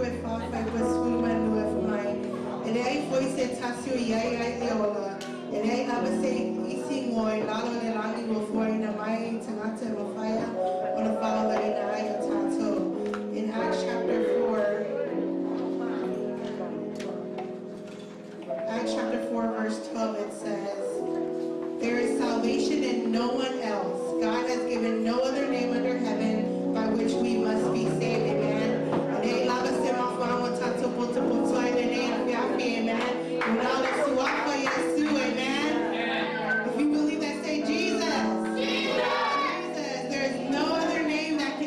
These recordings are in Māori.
foi fafa foi sulman no foi ele aí foi se tasio yai ai leola ele aí lava se isingoi lalo le langi mo foi na mai tangata mo fire on a fala na ai tato in Acts chapter 4 verse 12 it says there is salvation in no one else. God has given no other name under heaven by which we must be saved. Amen. Amen. If you believe that, say Jesus. Jesus. There is no other name that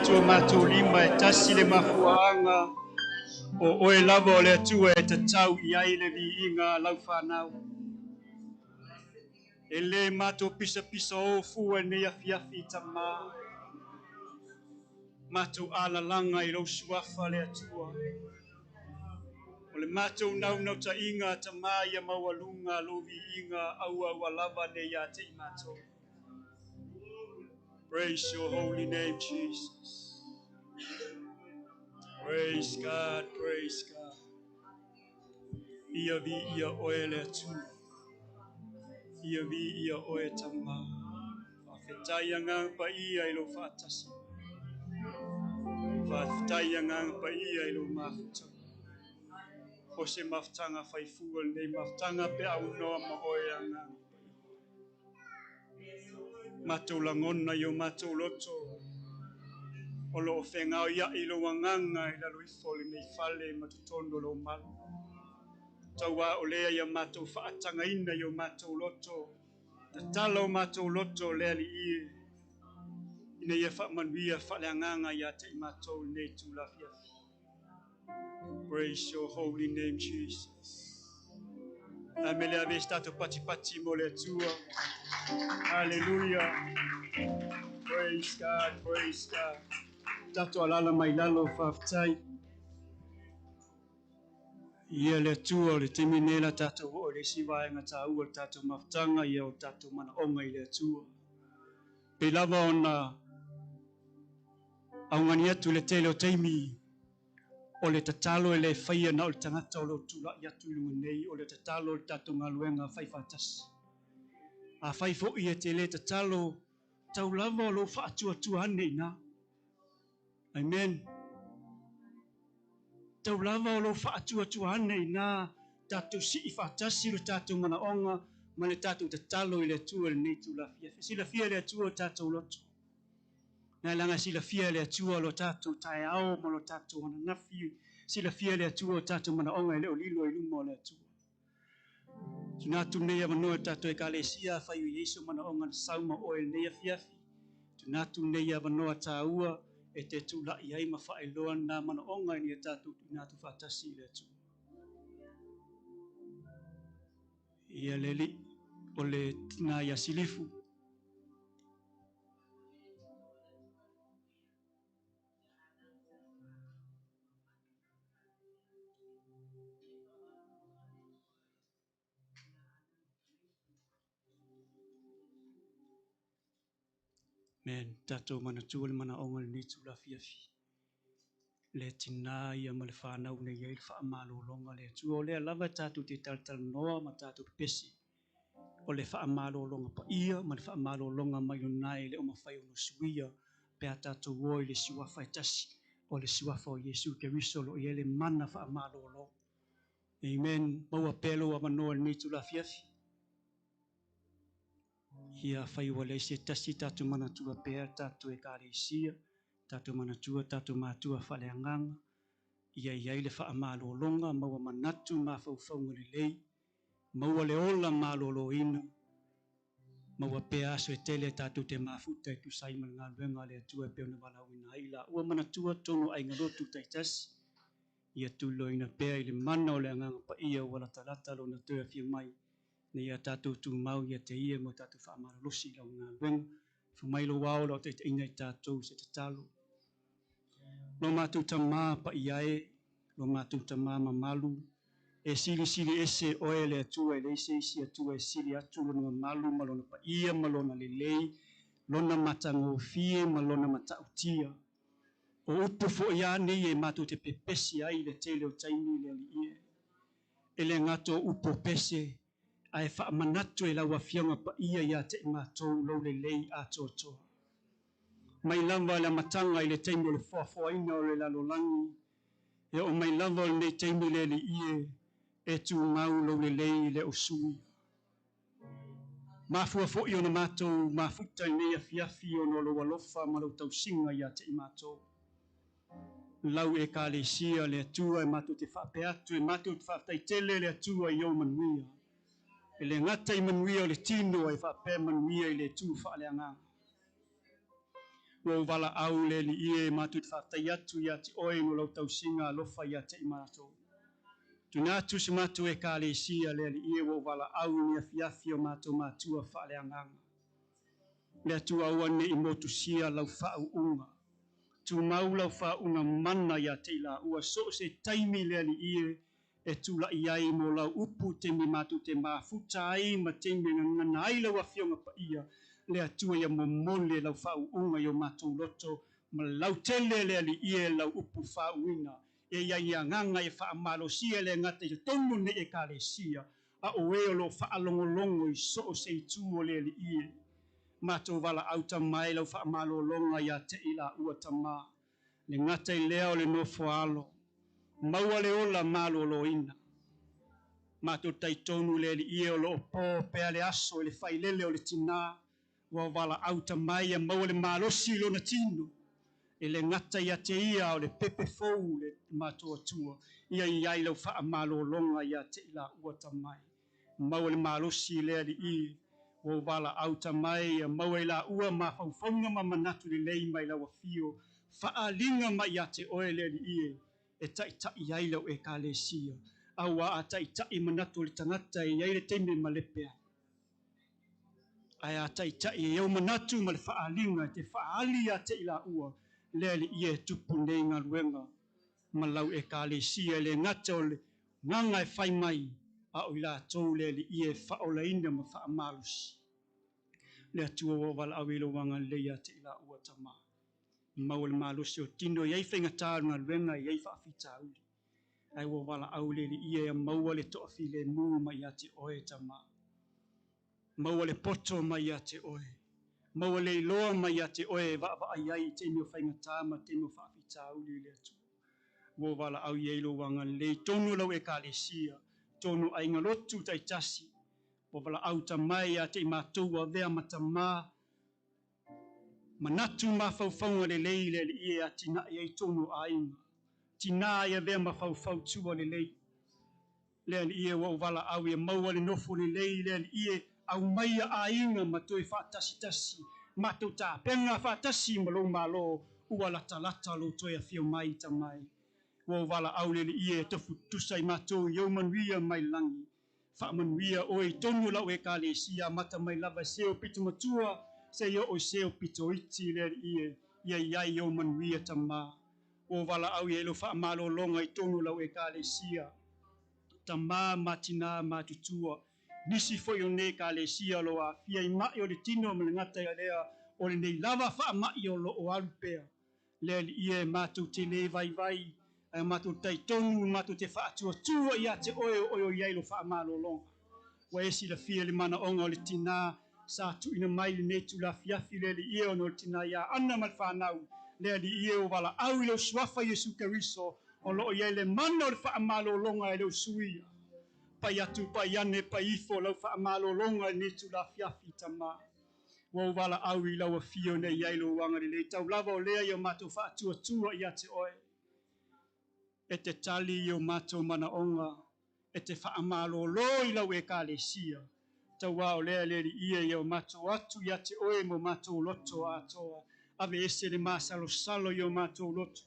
atua mātou lima e tasi le mafuaanga o oe lava o le atua e tatau I ai le viinga lau whanau. E le mātou pisa pisa o fua nei afiafi tamā. Mātou ala langa I lau suafa le atua. O le mātou nau ta inga tamā ia mawalunga lo viinga aua lava le ia te I mātou. Praise your holy name, Jesus. Praise God, praise God. Ia vi ia oe le atua. Ia vi ia oe tamā. Whawhetai angang pa ia ilo whaatasi. Whawhetai angang pa ia ilo mawhutau. O se mawhtanga whaifua nei mawhtanga pe au noa ma oe angang. Mātou langona yo mātou loto. O lo whengao ia ilo wanganga I lalo ifole nei whale matutondo lo malu. Taua o lea ia mātou whaatanga ina yo mātou loto. Ta tala o mātou loto lea li ie. Ina ia whaamanuia whaleanganga ia te mātou nei tūlawhia. Praise your holy name, Jesus. Amele ave stato pati pati mo le tua. Hallelujah. Praise God, praise God. Tato alala mai lalo whaftai. Ia le tua le teminela tato o le siwaenga ta ua tato maftanga ia o tato mana onga I le tua. Pe lava ona au ngani atu le tele o teimi o le tatalo le whaia na o le tangata o lo tula I atu ilunga nei o le tatalo le tato ngaluenga whaifatasi. A whaifo I te le tatalo tau lava o lo whaatua ane ina. Amen. Tau lava o lo whaatua ane ina tato si I whaatasi le tato mana onga ma le tato tatalo I le atua le nei tula fia. Sila fia le atua tato loto. Na langa sila fia le atua lo tato tae ao ma lo tato wana nafi. Sila fia le atua o tato mana onga I le o lilo I luma o le atua. Tunatu nei manoa tato e kalesia whaiu Yesu mana onga na sauma o e nei fiafi. Tunatu nei manoa taua e te tula I ai ma whaeloa na mana onga ni tato tunatu whatasi le atua. Ia leli o le tina ia silifu. Men tato mana tuol mana onga ni tula fiafi. Le tina ia ma le whanau nei ia il whaamalo longa le tua. O lea lava tato te taltal noa ma tato pesi. O le whaamalo longa pa ia ma le whaamalo longa mai unai le o mawhai ono suia. Pea tato woi le siwafa etasi. O le siwafa o Yesu ke risolo I ele mana whaamalo lo. Amen. Maua pelo a manoa ni tula fiafi. Ia whai wale se tasi tato mana tua pea tato e kare isia. Tato mana tua, tato mātua whaleanganga. Ia iai le whaamalo longa, maua manatu mawhauwhaunga le lei. Maua le ola malolo ina. Maua pea aso e tele tato te mafuta e tu saiman ngā luenga le atua e peona walau ina aila. Ua manatua tono ai ngarotu taitasi. Ia tulo ina pea ili mana o le anganga pa ia wala talata lo na tua fia mai. Na ia tato tu mau ia te ia mo tato whaamalo losi lau ngā luenga. Fumailo wao lo te ina I tato se te talo. Lo mātou tamā pa iae, lo mātou tamā mamalu, e sili ese oe le atua e leise isi atua e sili atu lona mamalu, malona pa ia, malona lelei, lona matango fie, malona matautia. O upu fo ia nei e mātou te pepesi ai le tele o taimi le ali ie. E le ngato upo pese, ai wha manatu e laua fianga pa ia te mātou lo lelei atoa. Mai lava la matanga I le taimi le whaafwaina o le lalolangi. E o mai lava o le taimi le li ie e tu ngau lo le lei le o sui. Mafua fo I ona mātou, mafuta I nea fiafi o no lo walofa ma lo tau singa ia te I mātou. Lau e ka le sia le atua e mātou te whaapeatu e mātou te whaaftaitele le atua I o manuia. E le ngata I manuia o le tino e whaape manuia I le tu whaaleanganga. Wo wala au le li ie matu whātai atu ia te oe no lau tausinga lofa ia te imato. Tuna tu se matu e ka le sia le li ie wo wala au ni afiafi o matu matua whaale anganga. Le atu aua ne i motu sia lau whau unga. Tu mau lau whau unga mana ia te ila ua so se taimi le li ie e tu la iai mo lau upu te mi matu te mafuta ai ma te mi ngana ai lau a fionga pa ia. Le atua ia mo mole lau whau unga yo matu loto ma lau tele le li ie lau upu whau ina. E ia ia nganga e wha amalo sia le ngata i tonu ne e ka le sia. A o e o lo wha alongolongo i so se i tuo le li ie. Mato wala au tamai lau wha amalo longa ia te ila ua tama. Le ngata i leo le nofo alo. Maua le ola malo lo ina. Mato tai tonu le li ie o lo po pea le aso le whailele o le tina. Wa wala au tamai a maua le malosi lo na tino. E le ngata ia te ia o le pepe fou le mato atua. Ia iai lau wha amalo longa ia te ila ua tamai. Maua le malosi le li ie. Wa wala au tamai a maua ila ua ma faufonga ma manatu le lei mai lau a fio. Wha linga ma ia te oe le li ie. E tai iai lau e ka le sia. Awa a tai manatu le tangata e iai le teime ma le pea. Ai a tai e iau manatu ma le whaalinga te whaali a te ila ua. Le li ie tupu nei ngā ruenga. Ma lau e ka le sia le ngata o le nganga e whai mai. A o ila tau le li ie whaola ina ma whaamalusi. Le atua wa wala awilo wanga leia te ila ua tama. Mau le malusi o tino iai whainga tāru ngā ruenga iai whaafita uli. Ai wa wala au le li ie a maua le toafi le mū mai a te oe tama. Maua le poto mai a te oe. Maua le iloa mai a te oe wa iai te mio whainga tāma te mio whaafita uli le atua. Wa wala au iai lo wanga le tonu lau e ka le sia. Tonu ai ngalotu tai tasi. Wa wala au tamai a te mātou a vea matama. Manatu ma faufaunga le lei le ie a tina iai tonu a inga. Tina ia vea ma faufau tua le lei. Le ie wa wala au ia maua le nofo le lei le ie au mai a inga ma toi whaatasi tasi. Matou tā penga whaatasi ma lo malo ua lata lo toi a fio mai tamai. Wa wala au le ie tofu tusai matou iau manuia mai langi. Wha manuia oi tonu lau e ka le sia mata mai lava seo pito matua. Se yo o seo pito iti le ie. Ia iai iau manuia tama. O wala au ielo wha malo longa i tonu lau e ka le sia. Tama matina matutua. Nisi foi o ne ka le sia lo a fia i mai o le tino me ngata ia lea. O le nei lava wha mai o lo o alupea. Le ie matu te le vai. Ai matu tai tonu matu te wha atua tua ia te oe o ielo wha malo longa. Wa esi la fia le mana onga o le tina. Sa tu ina mai le netu la fiafi le ie o no le tina ia ana mal whanau. Le ie o wala au ilo suafa Yesu Keriso. O lo ia le mana o le wha malo longa e leo suia. Pai atu, pai ane, pai ifo, lau wha malo longa e netu la fiafi tama. Wa wala au i lau a fio ne iai lo wanga le tau lava o lea i o mato wha atua tua ia te oe. E te tali i o mato mana onga. E te wha amalo lo i lau e ka le sia. Tau wao lea le ia i o mato atu ia te oe mo mato loto a toa. Ave ese le masalo salo i o mato loto.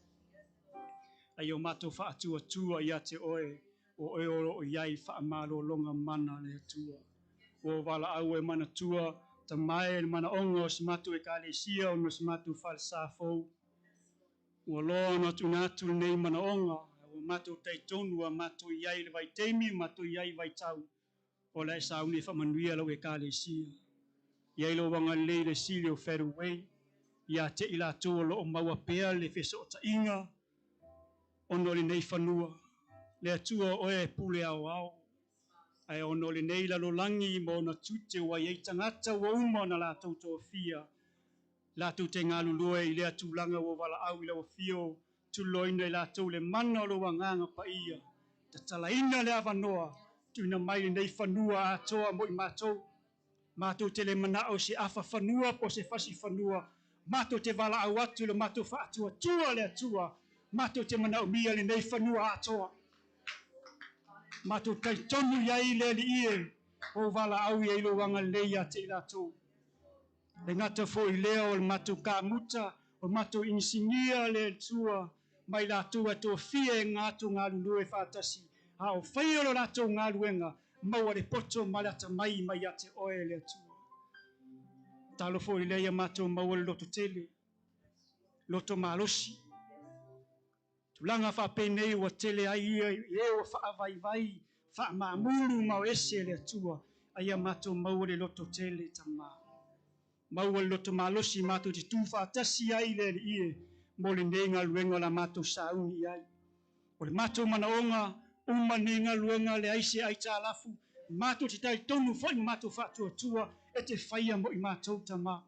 Ai o mato wha atua tua ia te oe. O e o iai wha amalo longa mana le tua. O wala au e mana tua. Ta mai e mana onga o si mato e ka le sia o no si mato falsafo. O loa no tu natu nei mana onga. O mato tai tonu a mato iai le vai teimi, mato iai vai tau. O la e sauni e whamanuia lau e ka le sia. Iai lo wanga lei le sili o wheru wei. Ia te ila tua lo o maua pea le wheso o ta inga. Ono le nei whanua. Le atua o e pule au au. Ai ono le nei la lo langi mo na tute wa iei tangata wa uma na la tauto fia. La tu te ngā lulua i lea tūlanga o wala au i lau fio. Tu loina i la tau le mana o lo wanganga pa ia. Ta talaina le awanoa. Tu ina mai nei whanua a toa mo i mātou. Mātou te le mana o se afa whanua po se fasi whanua. Mātou te wala au atu le mātou wha atua tua le atua. Mātou te mana o mia le nei whanua a toa. Mātou tai tonu iai le li ie. O wala au i eilo wanga leia te ila tō. Le ngata fo i lea o le mātou ka muta. o mato insinia le tua mai la tua to fie ngatu ngalu e fatasi a o faio la to ngaluenga mau le poto malata mai ate oe le tua talo fo ile ya mato mau le loto tele loto malosi tulanga fa penei wa tele ai e o fa vai fa mamulu mau ese le tua ai mato mau le loto tele tama mau le loto malosi mato ti tu fa tasi ai le ie mo le nenga luenga la mato sauni ai o le mato manaonga uma nenga luenga le aise ai talafu mato ti tai tonu foi mato fa tua e te faia mo i mato tama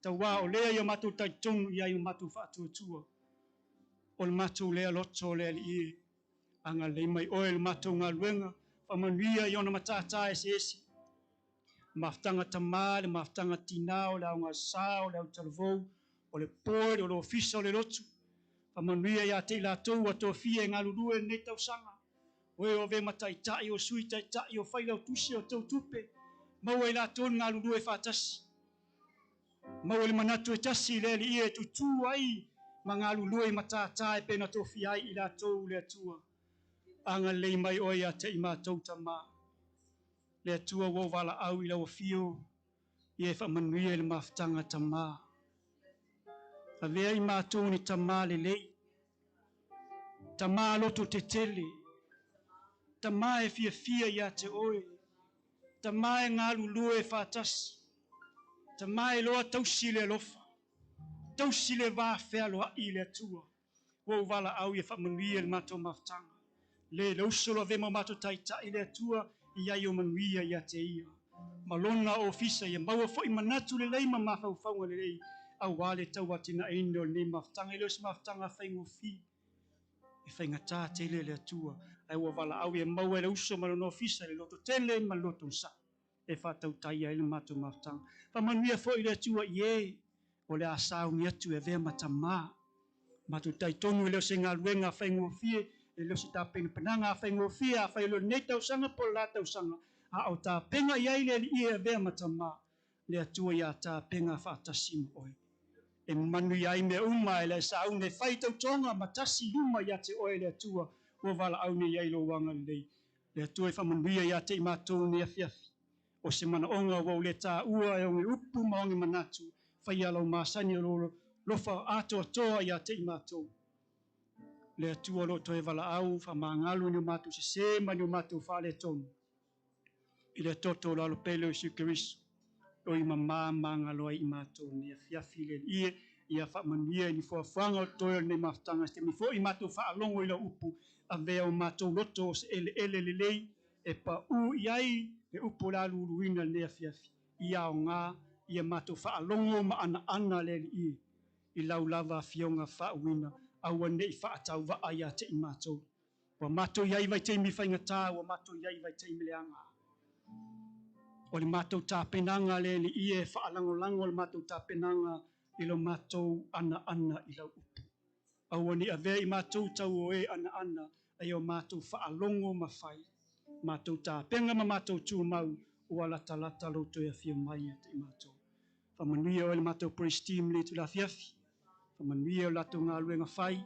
tawa o le ia mato tai tonu ia i mato fa tua o le mato le loto le ie anga le mai oil mato nga luenga fa manuia i ona matata ese maftanga tama le maftanga tinao la nga sao le talvo o le poi o le official le lotu fa manuia ya te la to wa to fie nga lulu ne tau sanga we o ve matai tai o sui tai o faila o tusi o tau tupe ma we la to nga lulu e fatasi ma we manatu e tasi le ie tu tu ai manga lulu e matata e pena to fi ai ila to le tua anga le mai o ya te ma to tama le tua wo vala au ila o fio ie fa manuia le maftanga tama avea i matou ni tama lelei tama loto te tele tama e fia ia te oe tama e ngalulu e fatasi tama e loa tausi le lofa tausi le vafea loa i le atua wo vala au ia whamanuia le matou maftanga le lausolo ve ma matou taitai le atua ia i o manuia ia te ia malona ofisa ia maua foi manatu le lei ma mafaufaunga le lei au wale tau atina ino le maftanga ilo si maftanga whaingo fi e whainga tā tele le atua ai ua wala au e maua le uso malona ofisa le loto tele ma loto sa e whatau tai ai le matou maftanga whamanuia foi le atua ie o le asau ni atu e vea matama matou tai tonu e leo se ngā luenga whaingo fie e leo si tā penanga whaingo fie a whailo nei tau sanga po la tau sanga a au tā penga iai le ia e vea matama le atua ia tā penga whaatasimo oi e manu iai me uma e le sau ne whai tau tonga matasi uma ia te oe le atua ua wala au ne iai lo wanga lei le atua e whamanuia ia te imatou ne afiafi o se mana onga wau le tā ua e onge upu maonge manatu whai alau masani o lolo lofa ato atoa ia te imatou le atua lo toe wala au whamangalu ni o matou se sema ni o matou whale tonu i le toto lalo pele o si keriso o i mamā mangaloa i matou ni afiafi le ie ia whamanuia ni whaafanga o toe ne maftanga ste mi fo i matou whaalongo i la upu a vea o matou loto o se ele lei e pa u iai le upu la luluina ne afiafi ia o ngā ia matou whaalongo ma ana le ie i lau lava fionga whauina aua ne i whaatau wa ia te i matou wa matou iai vai teimi whaingatā wa matou iai vai teimi leanga o le matou tāpenanga le li ie whaalangolango le matou tāpenanga i lo matou ana i lau upu. Aua ni avea i matou tau o e ana ai o matou whaalongo mawhai. Matou tāpenga ma matou tūmau ua lata lo toi a fia mai te i matou. Whamanuia o le matou praise team le tu la fiafi. Whamanuia o lato ngā luenga whai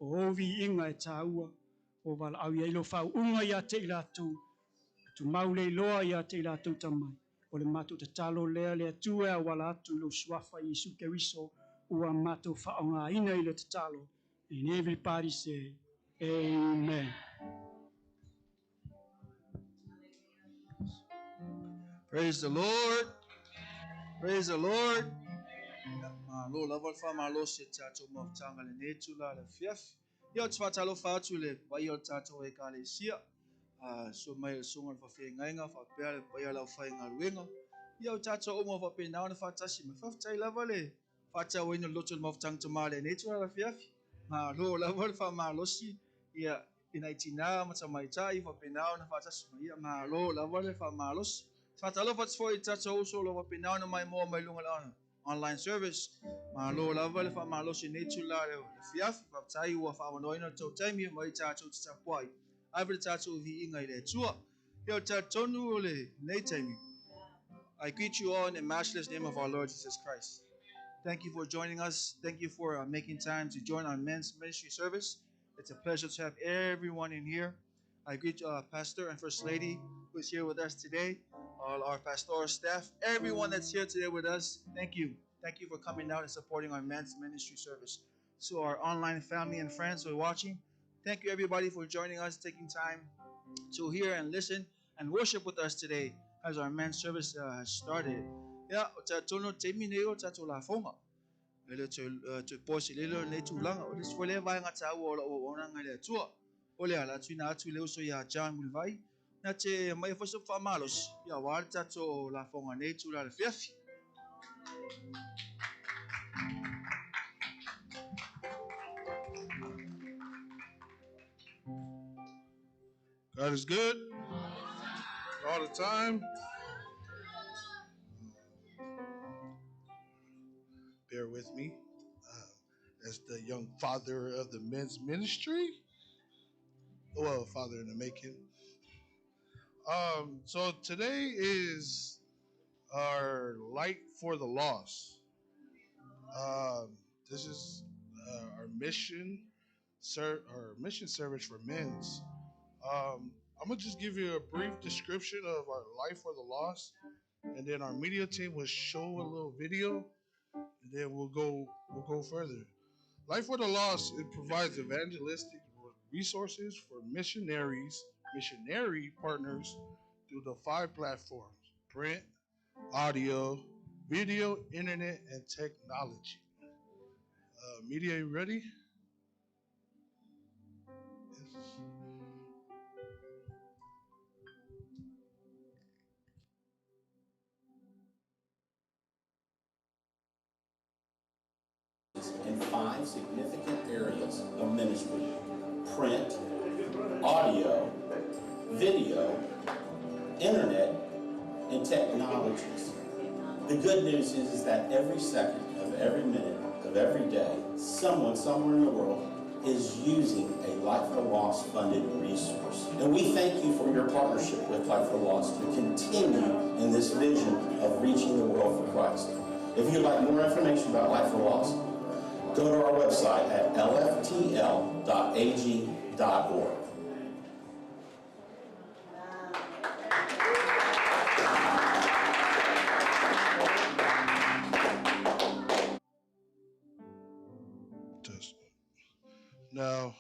o ovi inga e tāua o wala au ia ilo whau unga ia te i latou. Tu maule loa ia te la tau tamai. O le matou te talo lea le atua a wala atu lo swafa i suke riso ua matou whaonga ina i le te talo. And everybody say, Amen. Praise the Lord. Praise the Lord. Lo lava fa malo se tato mo tanga le netu la le fiaf. Yo tfatalo fatu le pai o tato e kalesia. So mai sunga fa fe ngainga fa pele pai la fa nga ruenga ia tato o mo fa pe na fa tasi me fa tai lava le fa ta wino loto mo tang to male ne tu la fiaf ma lo lava fa ma lo si ia ina tina ma mai tai fa pe na fa tasi ia ma lo lava le fa ma lo fa ta lo fa foi tato so lo fa pe na mai mo mai lunga la online service ma lo lava le fa ma lo si ne tu la le fiaf fa tai wa fa no ina to tai mi mai tato tsa poi I've tato vi inga ile tua. Yo tatonu ole nei taimi. I greet you all in the matchless name of our Lord Jesus Christ. Thank you for joining us. Thank you for making time to join our men's ministry service. It's a pleasure to have everyone in here. I greet Pastor and First Lady who is here with us today, all our pastoral staff, everyone that's here today with us. Thank you. Thank you for coming out and supporting our men's ministry service. So our online family and friends who are watching, thank you everybody for joining us, taking time to hear and listen and worship with us today as our men's service has started. Yeah, tono temineo la fonga. Lelo to posi lelo le tulanga. Olis fole vai ngata wo ona ngale tua. Ole ala tuna atu le uso ya John Mulvai. Na te mai foso famalos. Ya warta to la fonga ne tula le fiafi. God is good all the time. Bear with me as the young father of the men's ministry. Well, father in the making. So today is our Light for the Lost. This is our mission service for men's. I'm gonna just give you a brief description of our Life for the Lost, and then our media team will show a little video, and then we'll go further. Life for the Lost, it provides evangelistic resources for missionary partners through the 5 platforms: print, audio, video, internet, and technology. Media, you ready? Yes. In 5 significant areas of ministry: print, audio, video, internet, and technologies. The good news is that every second of every minute of every day, someone somewhere in the world is using a Life for the Lost funded resource. And we thank you for your partnership with Life for the Lost to continue in this vision of reaching the world for Christ. If you'd like more information about Life for the Lost, go to our website at lftl.ag.org. Now,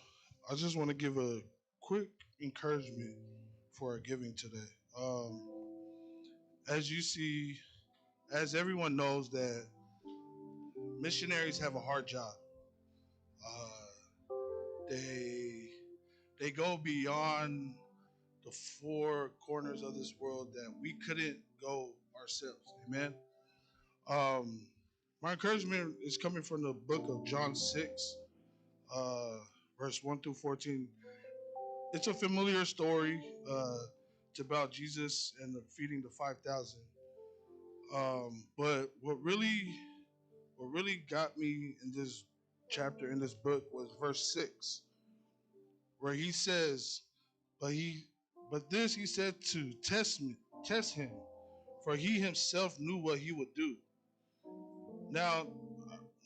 I just want to give a quick encouragement for our giving today. As you see, as everyone knows, that missionaries have a hard job. They go beyond the 4 corners of this world that we couldn't go ourselves. Amen. My encouragement is coming from the book of John 6, verse 1 through 14. It's a familiar story. It's about Jesus and feeding the 5,000. But what really got me in this chapter, in this book, was verse 6, where he says, but this he said to test him, for he himself knew what he would do. Now,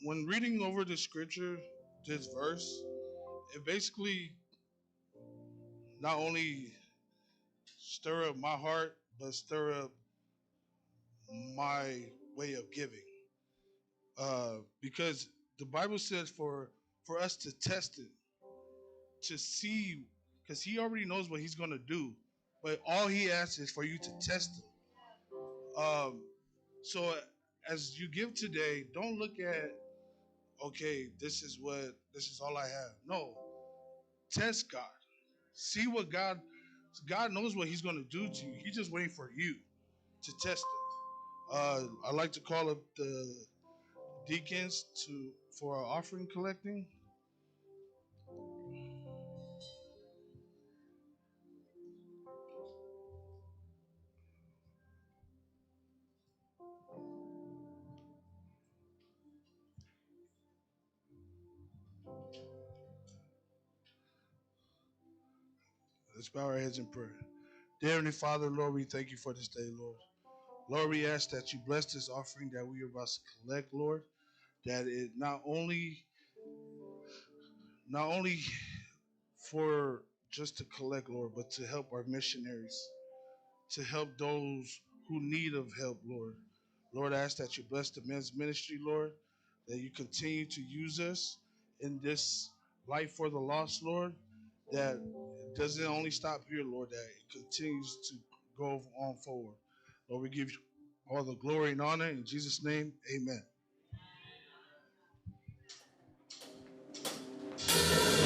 when reading over the scripture, this verse, it basically not only stir up my heart, but stir up my way of giving. Because the Bible says for us to test it, to see, because he already knows what he's going to do, but all he asks is for you to test him. So as you give today, don't look at, okay, this is all I have. No, test God. See what God knows what he's going to do to you. He's just waiting for you to test him. I like to call up the deacons for our offering collecting. Let's bow our heads in prayer. Dear Heavenly Father, Lord, we thank you for this day, Lord. Lord, we ask that you bless this offering that we are about to collect, Lord. that it not only for just to collect, Lord, but to help our missionaries, to help those who need of help, Lord. Lord, I ask that you bless the men's ministry, Lord, that you continue to use us in this life for the lost, Lord, that it doesn't only stop here, Lord, that it continues to go on forward. Lord, we give you all the glory and honor in Jesus' name, amen. Praise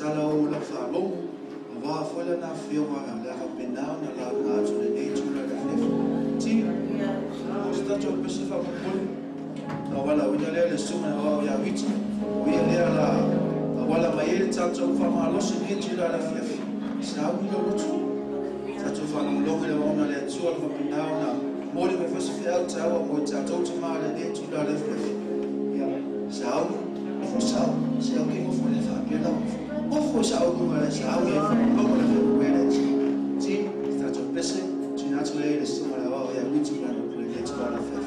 tala o la whalongo, a wā whaila nā whionga le a penao na la atu le nei tūna le whefu. Ti, o statu a pese whakapoli, na wala uina lea le sunga na wau ia witi, o ia lea la a wala mai ele tātou whamalosi nei tūna le whefu. Sa au ina lutu, tātou whakamulongi le wauna le atua le whapenao na mōre me whasi whiau tāua mo tātou te maa le nei tūna le whefu. Sa au, sao se au ke mo le fa ke la o fo sao ko ma sa au e ko mo le ko le ti sta to pese ti na to le so ma la o ya mi ti na ko le ti ba la fa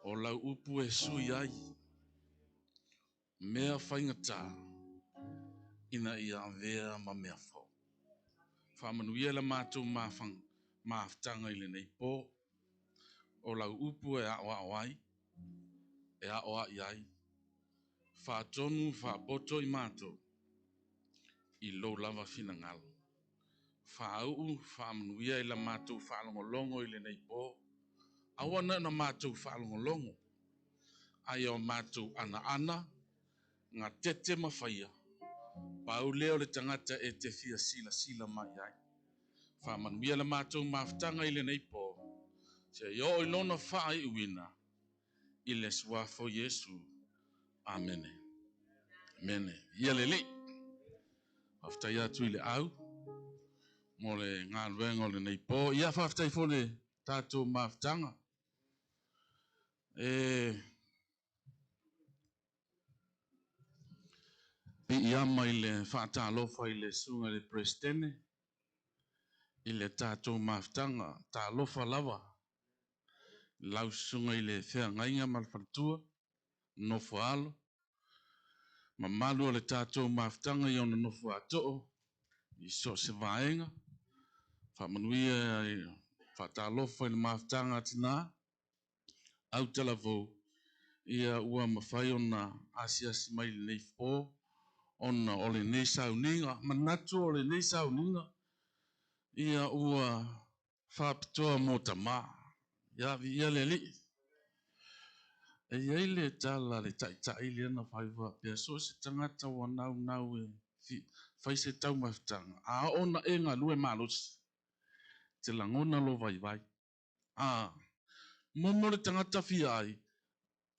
o lau upu e sui ai, mea whaingata, ina ia vea ma mea whau. Whamanuia la mātou māwhtanga i le nei pō, o lau upu e a oa ai, e a oa i ai, whātonu whāpoto i mātou, i lou lava whina ngalo. Whāu, whamanuia i la mātou whaalongolongo i le nei pō, awana na mātou whaalongolongo, ai o mātou ana, ngā tete mawhaia, pau leo le tangata e te fia sila mai ai. Whamanuia la mātou māwhtanga i le nei pō, se yo i lona whaai uina, i le suafo Yesu. Amene. Mene. Ia le li. Whaftai atu i le au, mo le ngā luengo le nei pō, ia whaftai fo le tātou māwhtanga. Pi iama i le whaatalofa i le sunga le prestene, i le tātou māwhtanga, tā lofa lava, lau sunga i le whea ngainga malwhanatua, nofo alo, ma malua le tātou māwhtanga i ona nofo atoo, i so se vaenga, whamanuia i whaatalofa i le māwhtanga tina, au talavou, ia ua mawhai ona asiasi mai le nei fō, ona o le nei sauninga, manatu o le nei sauninga, ia ua whapitoa mō tamā, ia le li. E iei le tala le tai le ana whaiwa, pia so se tangata wa nau e whai se tau mawhtanga, a ona e ngā lue mālosi, te langona lo vai. Momo le tangata fia ai,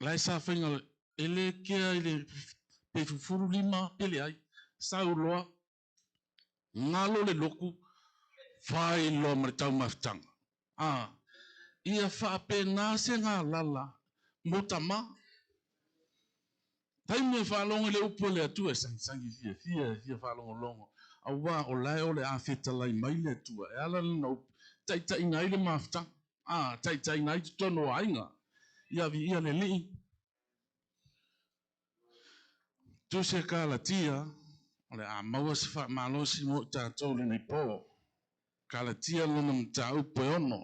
lai sa whainga ele kea ele pe fufuru lima pele ai, sau loa, ngalo le loku, whai loa mare tau mawhtanga. Ia whape nase ngā lala, motama. Tai me whalonga le upo le atua, sangi fia whalonga longo. Awa o lai o le a whetalai mai le atua, e ala na tai ngai le mawhtanga. Tai ngai tono ainga. Ia le li. Tu se kala tia, ole a maua se wha malosi mo tātou le nei pō. Kala tia lona mta upo e ono.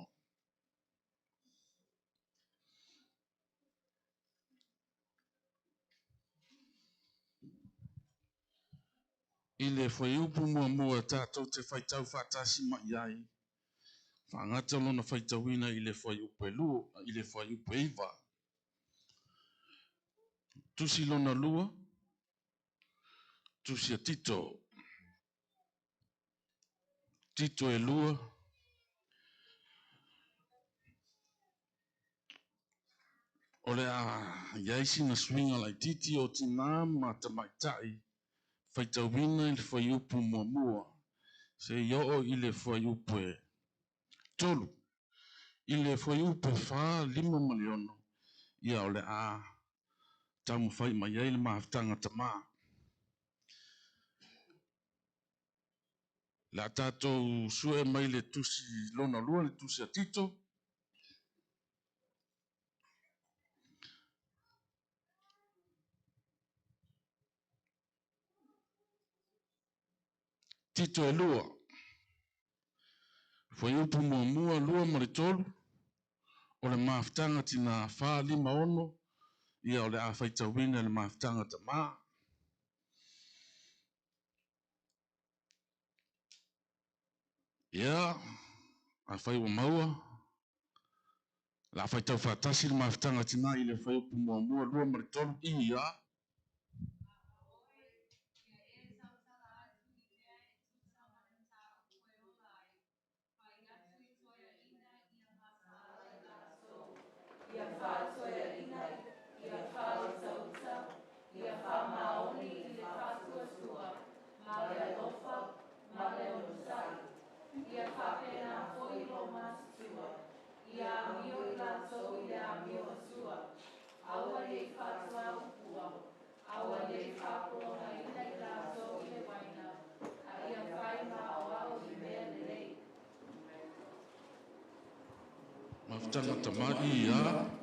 I le whai upu mua tātou te whaitau whatasi mai ai. Whangata lona whaitawina i le whai upe lua, i le whai upe iwa. Tusi lona lua, tusi a tito. Tito e lua. Ole a yaisi na swinga lai titi o tina ma tamaitai. Whaitawina i le whai upu mua mua. Se yo i le whai upe tolu. I le whai upe wha 5 miliono. Ia ole a tamu whai mai ai le mahaftanga tamaa. La tātou sue mai le tusi lona lua, le tusi a tito. Tito e lua. Whai upu mua mua lua ma le tolu. O le mahaftanga tina wha 5 ono. Ia o le a whaitawina le mahaftanga tamaa. Ia, a whai wa maua. La whaitau whatasi le mahaftanga tina i le whai upu mua mua lua ma le tolu. Ia. Mahaftanga tamaa. Ia.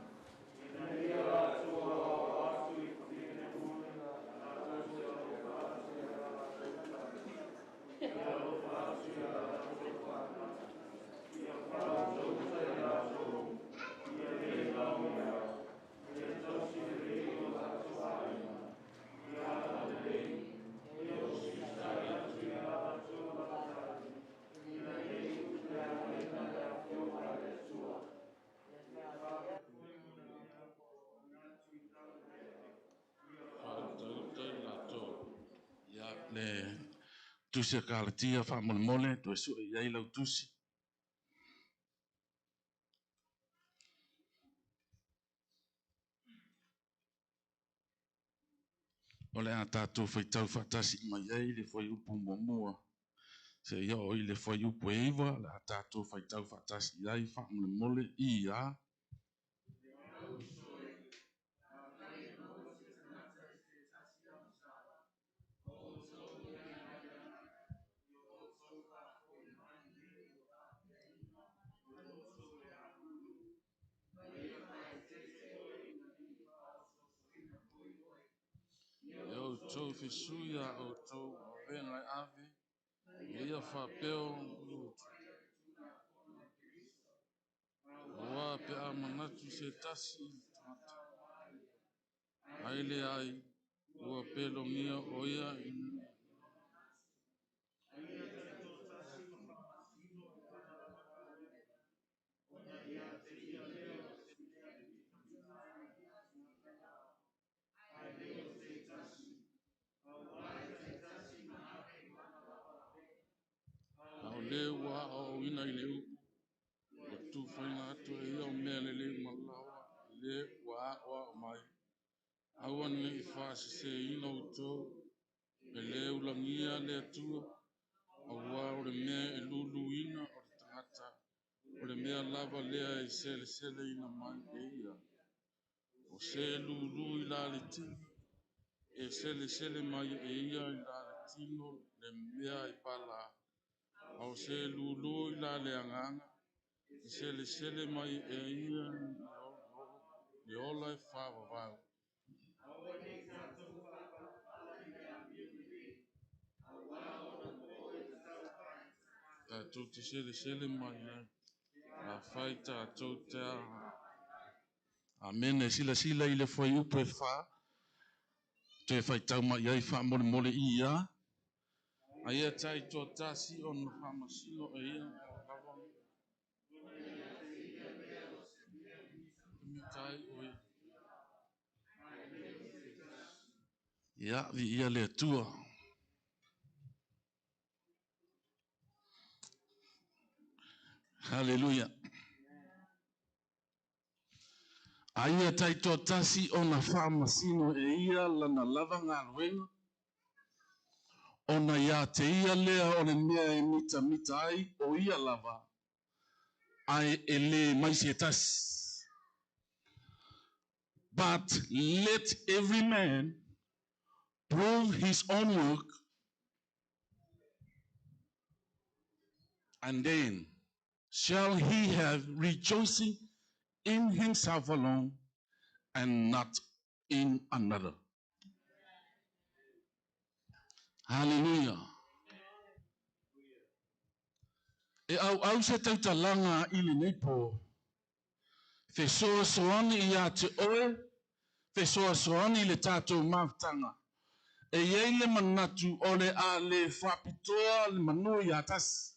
Ia le tusi a kalatia wha mole mole. Tu e su e iai lau tusi. Ole a tātou whaitau whatasi mai ai le whai upu mua mua. Se ia o i le whai upu e iwa, le a tātou whaitau whatasi ai wha mole mole. Ia. Eu tau whisuia o tau venga ave. Ia whapeo lutu. Oa pe a manatu se tasi. Aile ai. Ua pelo ngia oia. Au le ua o ina i le upu. O tu whainga atu e ia o mea le malawa. Le ua o mai. Aua ni i whaasi se ina o tau. E le ulangia le atua. Aua o le mea e lulu ina o le tangata. O le mea lava lea e sele sele ina mai e ia. O se lulu i la le tini. E sele sele mai e ia i la le tino le mea i pala. O se lulu i la le anganga. E sele sele mai e ia i ola e whawa wau. Tātou te sele sele mai e. A whai tātou te a. Amen e sila sila i le whai upu e wha. Te whai tau mai ai wha mole mole i ia. A ia tai tō tāsi o na whamasino e ia. Ia vi ia le tua. Hallelujah. Aia taito tasi o na whamasino e ia lana lava ngā ruenga. O na ia te ia lea o le mea e mita ai o ia lava. Ai e le maisi e tasi. But let every man prove his own work, and then shall he have rejoicing in himself alone and not in another. Hallelujah. E au se tautalanga i le nepo. Fe soa soani i a te oe, fe soa soani le tātou maftanga. E iei le manatu o le a le whapitoa le manu i atas.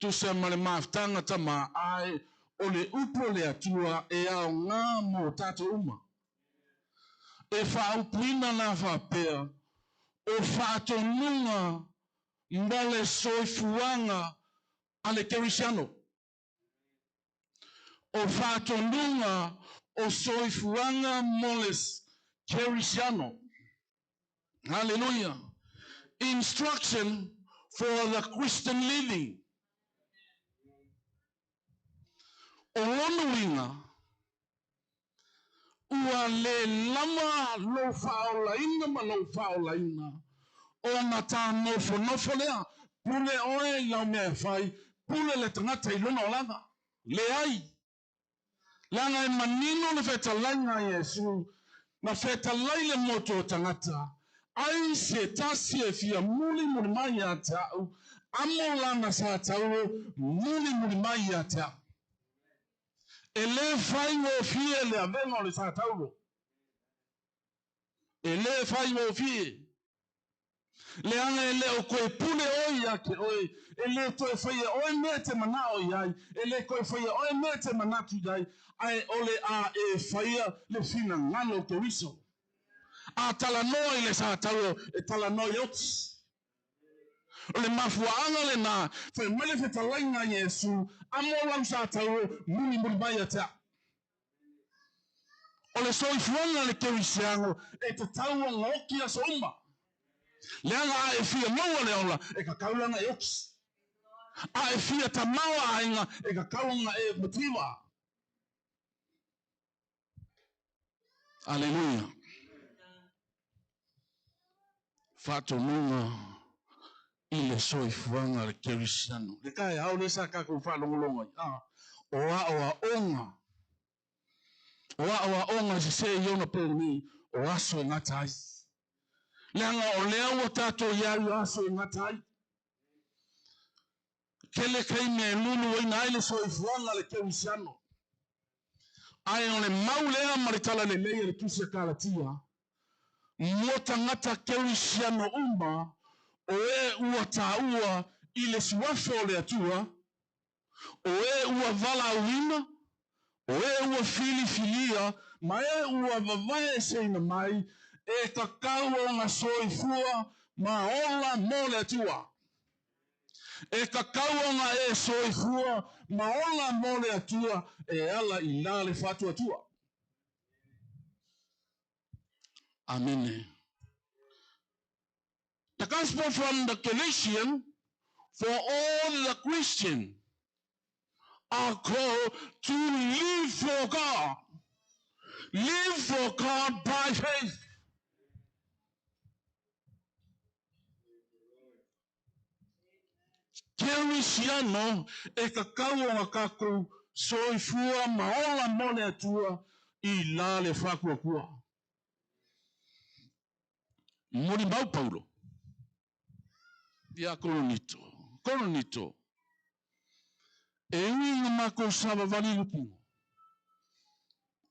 Tu se ma le maftanga tama ai o le upo le atua e au ngā mo tātou uma. E whaupuina na whapea, o whātonunga mbale soifuanga ale kerisiano. O whātonunga o soifuanga moles kerisiano. Hallelujah. Instruction for the Christian living. O lonuinga ua le lama lo faolaina ma lo faolaina. O na tā nofo lea, pule oe lau mea fai, pule le tangata I lona o langa. Le ai. Langa e manino le whetalainga Yesu, na whetalai le moto o tangata. Ai se tasi e fia muli mai a tau, amo lana sa tau, muli mai a tau. E le fai o fie le avenga o le sa tau. E le fai o fie. Le anga e le o koe pule oi ake oi, e le koe whaia oi mea te mana oi ai, e le koe whaia oi mea te manatu ai, ai ole a e whaia le fina ngano ke wiso. A tala noi le sa tau, e tala noi ots. O le mafuanga le nā, whai mele whetalainga Yesu, amo lam sa tau, muni mai a tea. O le soifuanga le kewisiango, e te tau ngoki a souma. Le anga a e fia maua le ola, e ka kaulanga e oks. A e fia ta maua ainga, e ka kaulanga e motiva. Aleluia. Fato nunga I le soifuanga le kerisiano. Le kai au le sa kako whalongolonga. Oa onga. Oa onga se iona pēni, o aso e ngatai. Leanga o lea o tato iau aso e ngatai. Kele kai me lulu o ina ile soifuanga le kerisiano. Ai o le maulea maritala le leia le tusia kalatia. Mota ngata kerisiano umba, o e ua taua I le suafo le atua, o e ua vala uina, o e ua filia, ma e ua vavae seina mai, e kakau o ngā soifua, ma ola mo le atua. E kakau o ngā e soifua, ma ola mo le atua, e ala I la le fatu atua. Amen. The gospel from the Galatians, for all the Christians are called to live for God. Live for God by faith. Kerisiano e kakau o ngakaku soifua maola mole atua I la le whakuakua. Mori mau Paulo. Ia kolonito. E ui ngā mako sava vali lukingo.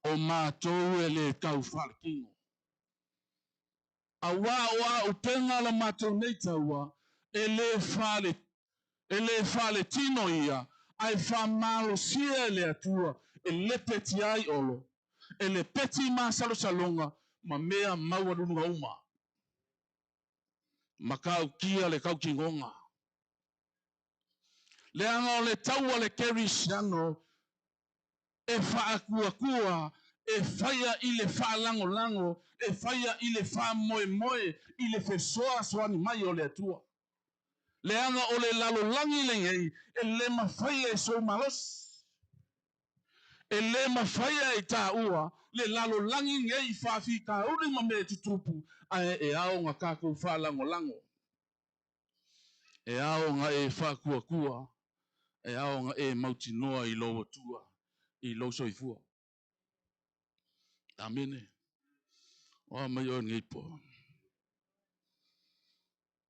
O mātou e le kau whalakingo. A wā upenga la mātou nei taua, e le whale tino ia, ai whamalo sia le atua, e le peti ai olo, e le peti mā salo salonga, ma mea maua runga uma. Ma kau kia le kau kingonga. Le anga o le taua le kerisiano e whaakua e whaia i le whaalango-lango, e whaia i le whaamoe-moe, i le whesoa soani mai o le atua. Le anga o le lalolangi le ngei, e le mawhaia e so malos. E le mawhaia e tā ua, le lalolangi ngei whaafi ka uri ma me tutupu, ai e ao ngā kākou whaalango-lango. E ao ngā e whaakua, e ao ngā e mauti noa i lo atua, i lo soifua. Amene. O mai o ngai po.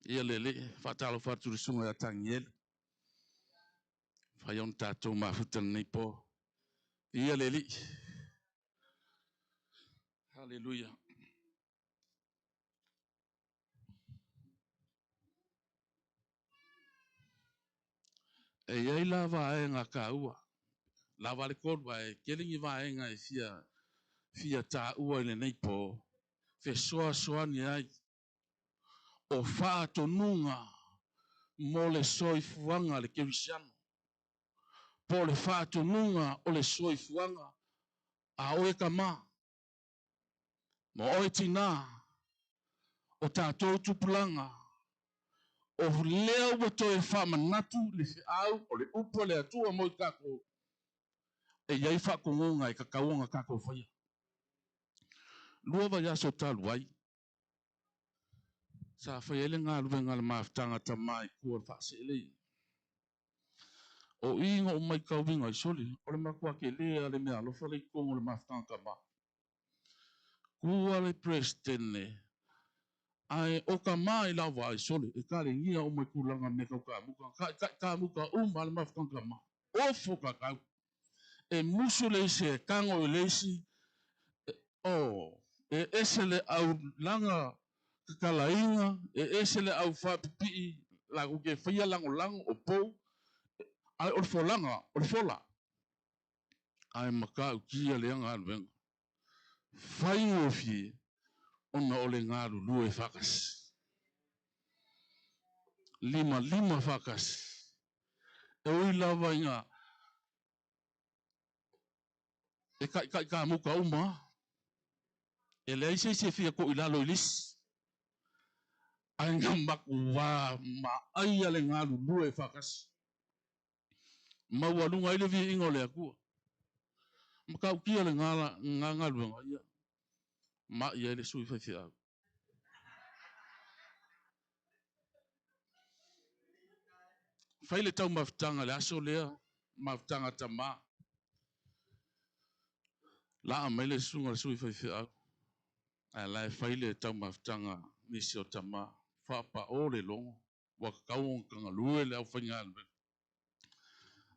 Ia lele, whatalo whaturu sunga a tangiel. Whaion tātou mafutan nei po. Ia lele. Hallelujah. E iei la vae ngā ka ua. La vale kod vae, kelingi vae ngā e fia tā ua i le nei po. Fe soa soani ai. O whaato nunga. Mo le soifuanga le kerisiano. Po le whaato nunga o le soifuanga. A oe ka mā. Mo oe tina. O tātou tupulanga. O leo wato e whamanatu le au o le upo le atua mo i kako. E iai whakongonga e kakaonga kako whaia. Lua vai aso talu ai. Sa whaia ele ngā ruenga le maafutanga ta mai kua whaase ele. O inga o mai kauwinga i soli. O le makua ke lea le mea lofa le kongo le maafutanga ka ma. Kua le presidente. Ai o ka mai la vai sole e ka le ngia o mai kulanga me ka muka ka muka uma le maftanga ma o foka ka e musu le se kango le si o e esele au langa ka la inga e esele au fa pi la ku ke fia lango lango o po ai o folanga o fola ai maka ki le nga ven fai o fi ona o le nga lu e fakas lima fakas. E ui lava inga. E ka muka uma. E lei se fia ko ilalo ilis. Ai ngā maku wā ma ai ale ngā lulu e fakas. Maualunga ile vi ingo le akua. Maka uki ale ngā luenga ia. Ma ia ele sui fai au. Fai le tau maftanga le aso lea. Maftanga ta ma. La amele sunga le sui fai au. Ai lai fai le tau maftanga nisi o ta ma. Whapa o le longo. Wa kauong kanga lue le au whainga alwe.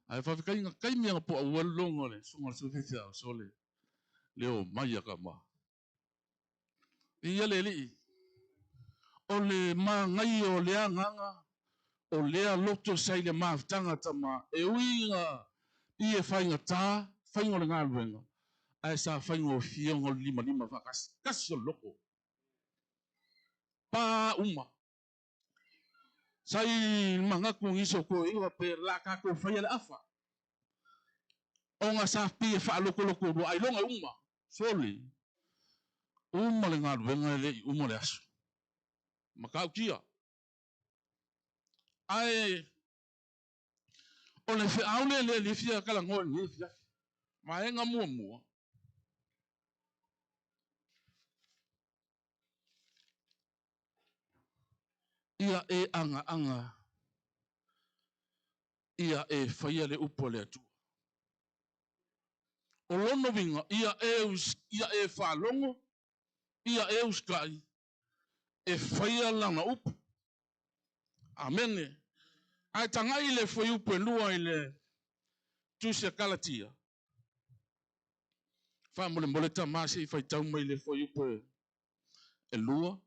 Ai whawhikai ngā kaimia po au longo le. Sunga le sui fai au sole. Leo mai ka ma. Ia le li. O le ma ngai o lea nganga. O lea loto sai le maftanga ta ma. E ui ngā. I e whainga tā. Whainga le ngā luenga. Ai sa whainga o fionga lima whakas. Kasi o loko. Pa uma. Sai mangaku ngiso ko iwa pe la kako whaia le afa. O ngā sa pi e wha loko ro ai longa uma. Soli. Uma le ngā luenga le uma le aso. Makau kia. Ai o le whiaule le fia kala ngoi ni fia. Ma e ngā mua. Ia e anga. Ia e whaia le upo le atua. O lono vinga, ia e whalongo, ia e uskai, e whaia lana upo. Amene. Ai tangai le whai upo e lua i le tusia kalatia. Wha mole tamasi i whai taumai le whai upo e lua.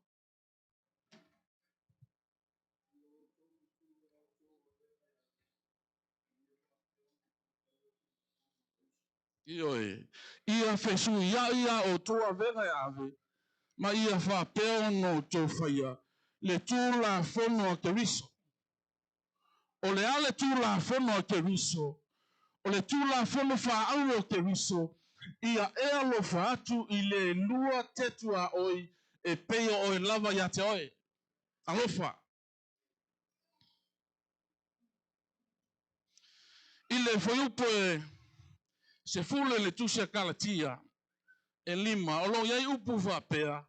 Ia whesu ia o toa venga e ave. ma ia whapea no tō whaia, le tūla whono a Keriso. O le ale tūla whono a Keriso, o le tūla whono whaauru a Keriso, ia e alofa atu I le lua tetua oi, e peo oi lava ia te oi. Alofa. I le whaiupo e se fule le tusia kalatia, e lima, o lo iai upu whapea,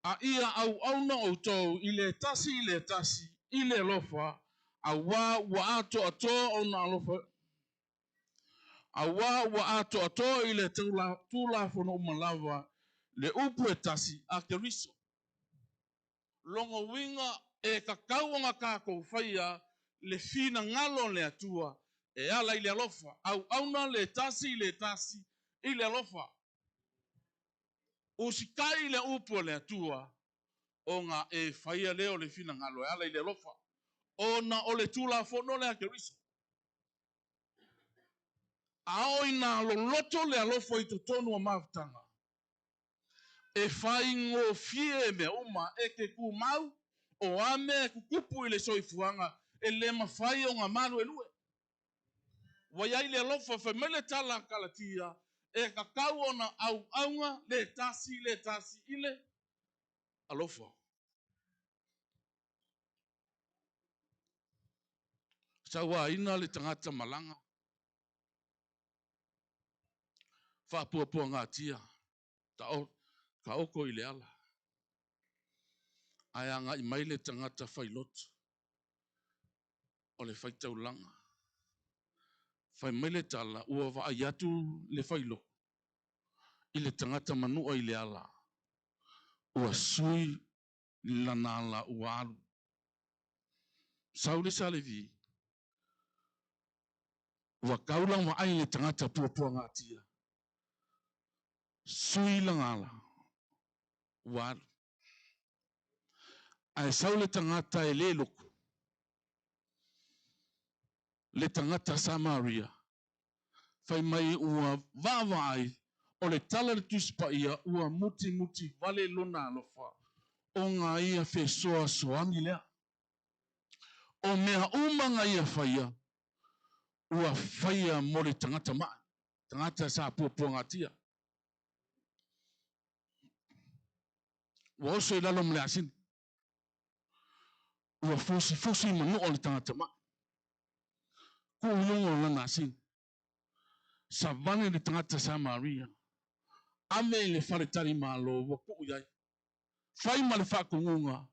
a ia au auna o tau I le tasi, I le alofa, a wa ato ato o na alofa, a wa ato ato I le tula whono umalawa, le upu e tasi a Keriso. Longo winga e kakauanga kako whaia, le fina ngalo le atua, e ala I le alofa, au auna le tasi I le alofa. O sikai le upu le atua, o nga e whaia leo le fina ngalo, e ala I le alofa. O na o le tula whono le a Keriso. Ao ina loloto le alofa I totonu o mawtanga. E whai ngō fie me uma e ke ku mau, o ame kukupu I le soifuanga, e le mawhai o ngā manu e lue. Waiai le alofa whai mele tala kalatia, e kakau o na au aunga le tasi I le alofa. Sawa ina le tangata malanga. Whapua ngā tia. Ka oko I le ala. Ai anga I mai le tangata whailotu. O le whaitaulanga. Whai mai le tala ua wa ayatu le whailo. I le tangata manua I le ala. Ua sui lanala ua alu. Saule salevi. Ua kaulang wa ai le tangata pua ngā tia. Sui langala. Ua alu. Ai saule tangata e le loku. Le tangata Samaria. Whai mai ua vāwai o le tala le tuspa ia ua muti vale lona alofa. O ngā ia whesoa soangi lea. O mea umanga ia whaia. Ua whaia mo le tangata maa. Tangata sa pua ngā tia. Ua oso I lalo mle asin. Ua fusi manu o le tangata maa. Ku ulungo lana asin. Sa vane le tangata Samaria. Ame le wharetari malo wa ku uyai. Whai ma le whakungunga.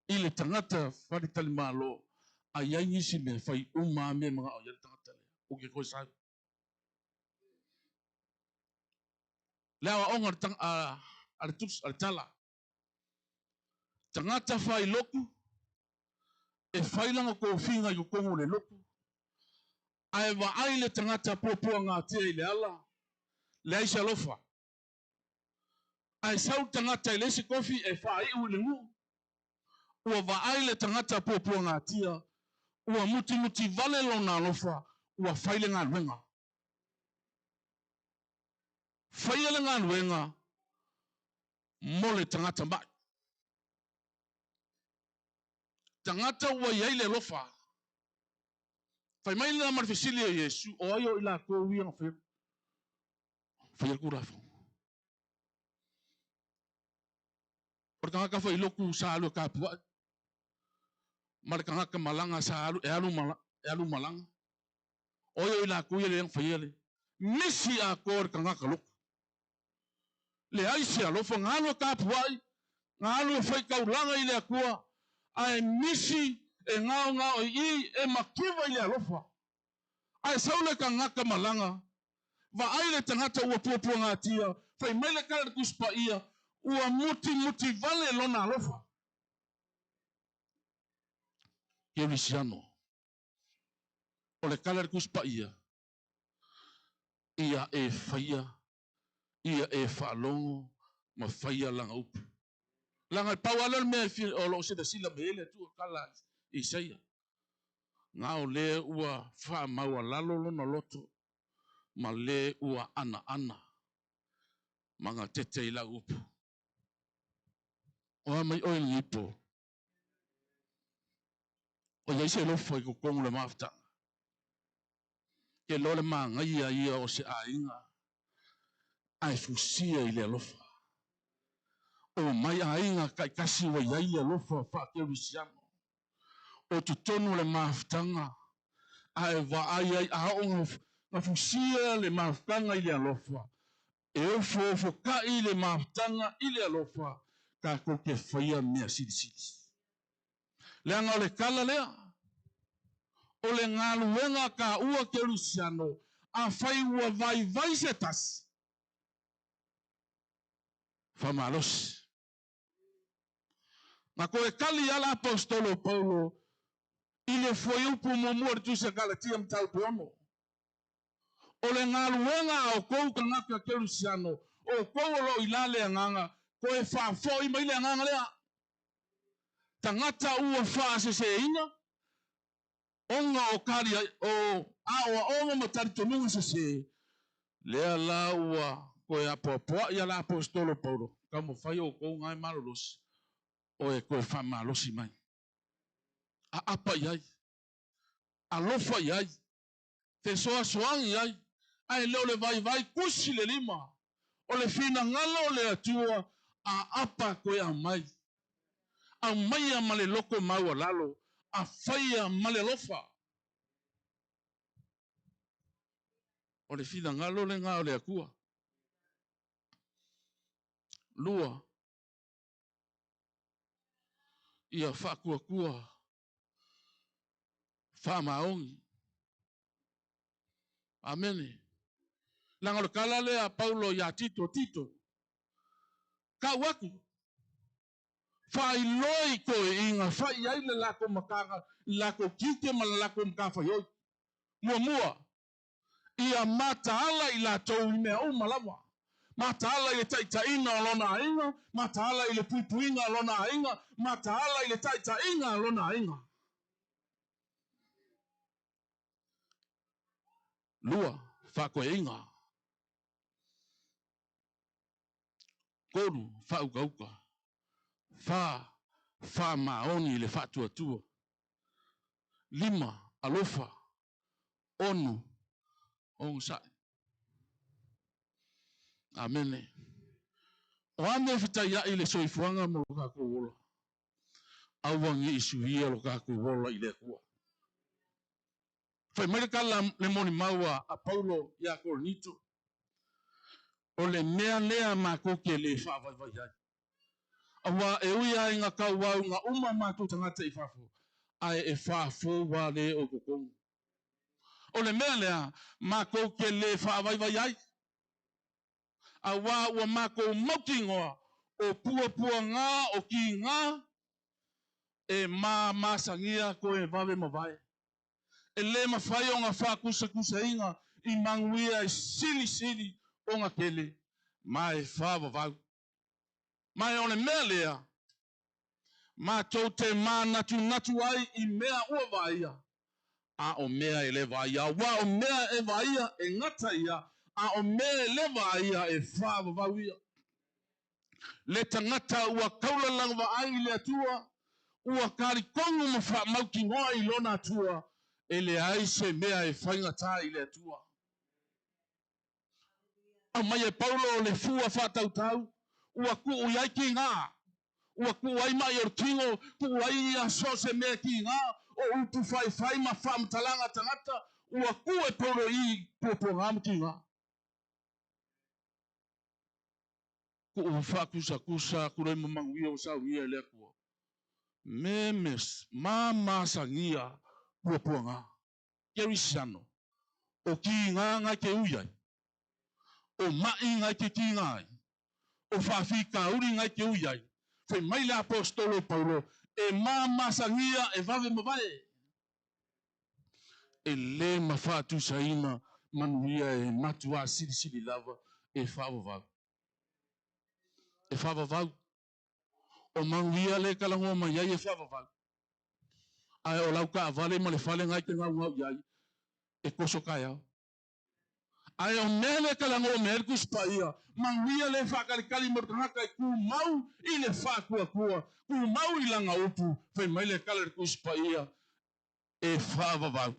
I le tangata wharetari malo. A iai nisi me whai uma me mga o iai tangata le. O ke koe sai. Leawa onga ale tala. Tangata whai loku. E whai langa ko whinga I kongo le loku. Ai wa ai le tangata pua ngā tia I le ala. Le aise alofa. Ai sau tangata I lesi kofi e whai ui le ngu. Ua wa ai le tangata pua ngā tia. Ua muti vale lona alofa. Ua whai le ngā luenga. Whai le ngā luenga. Mo le tangata mai. Tangata ua iai le alofa. Whai mai le marifisili a Yesu. O aio I la kou wia ngā whai. Whai kura whai. Orkangaka whai loku sa alu ka puai. Marikangaka malanga sa alu e alu malanga. Oyo I la kuia le yang whaiele. Misi a kor kangaka loku. Le aisi alofa ngalo ka puai. Ngalo e whai kaulanga I le akua. Ai misi e ngao I e makiwa I le alofa. Ai saule kangaka malanga. Va ai le tangata ua pua ngā tia. Whai mai le kare kuspa ia. Ua muti vale lona alofa. Kerisiano. O le kare kuspa ia. Ia e whaia. Ia e whaalongo. Ma whaia langa upu. Langa pauala mea o lo se da sila mele tu kala Isaia. Ngao le ua wha maua lalo lona loto. Ma le ua ana. Manga tete I la upu. O mai o lipo. O ia se lo foi ko kongu le mafta. Ke lo le manga ia o se ainga. Ai fusia i le alofa. O mai ainga kai kasi wa ia alofa fa ke wisiano. O tu tonu le maftanga. Ai va ai a o nga fusia le maftanga i le alofa. E o fo ka i le maftanga i le alofa. Ka ko ke faia mea sidi. Le anga o le kala lea. O le ngaluenga ka ua ke lusiano. A fai ua vai se tas. Famalos. Ma ko e kali ala apostolo Paulo. Ile foi upu momor tu se Galatia mtau pomo. O le ngaluenga o kou kangaka ke lusiano. O kou lo ilale anganga. Ko e fa foi mai le anganga lea. Tangata ua fa se inga. Onga o kari o awa onga matari tonunga se. Lea la ua ko e apopoa ia la apostolo Paulo. Kamo fai o kou ngai malolos. O e ko e fa malosi mai. A apa iai. A lofa iai. Te soa soang iai. Ai leo le vai kusi le lima. O le fina ngalo le atua. A apa ko e a mai. A mai a male loko maua lalo. A fai a male lofa. O le fina ngalo le ngao le akua. Lua. Ia fa kua. Fa maongi. Amene. Langa le kala le a Paulo ya Tito. Ka waku. Fai loi ko inga. Fai ai le lako makanga. Lako kike ma lako mkafa yoi. Mua. Ia mata ala i la tau i mea o malawa. Mata ala i le taitaina alona ainga. Mata ala i le puipuinga alona ainga. Mata ala i le taitainga alona ainga. Lua. Fa ko inga. Koru. Fa uka. Fa maoni le fa tua. 5 alofa. Onu. Onsa. Amene. O ame fita ia i le soifuanga mo ka kuola. Awangi isuhia lo ka kuola i le kua. Fai mereka le moni maua a Paulo ia Korinito. O le mea lea mako ke le fa vai ai. Awa e uia inga kauau nga uma matu tangata i fafo. Ai e fafo wa le o kukongu. O le mea lea mako ke le fa vai ai. Awa ua mako maukingoa o pua ngā o ki ngā e masangia ko e vave mawai. E le mawhai o ngā whakusa inga i manguia e sili o ngā kele mai whawawau. Mai o le mea lea mātou te natu ai i mea ua vaia. A o mea e le vaia. Wa o mea e vaia e ngata ia. A o mea e le vaia e whawawau ia. Le tangata ua kaulalang wa ai le atua. Ua karikongu ma wha mauki ngoa i lona atua. E le aise mea e whaingata i le atua. A mai e Paulo le fua whatautau. Ua ku iai ki ngā. Ua ku ai mai o tingo. Ku ai a so se mea ki ngā. O upu whai ma whamtalanga tangata. Ua ku e Paulo i popo ngām ki ngā. Ku whakusa kurei mamanguia o sau ia le kua. Memes, mamasangia popo ngā. Kerisiano. O ki ngā ke uiai. O mai ngai ke ki ngai. O whawhika uri ngai ke uiai. Whai mai le apostolo Paulo. E mamasangia e vave mawai. E le mawhatu saina manuia e matua siri lava e whawawau. E whawawau. O manuia le kalangoa mai ai e whawawau. Ai o lauka avale ma le whale ngai te ngau iai. E koso kai au. Ai o mele kalango mele kuspaia. Manguia le whakalikali mortangaka ku mau i le whakua. Ku mau i langa upu. Whai mai le kala kuspaia. E whavavau.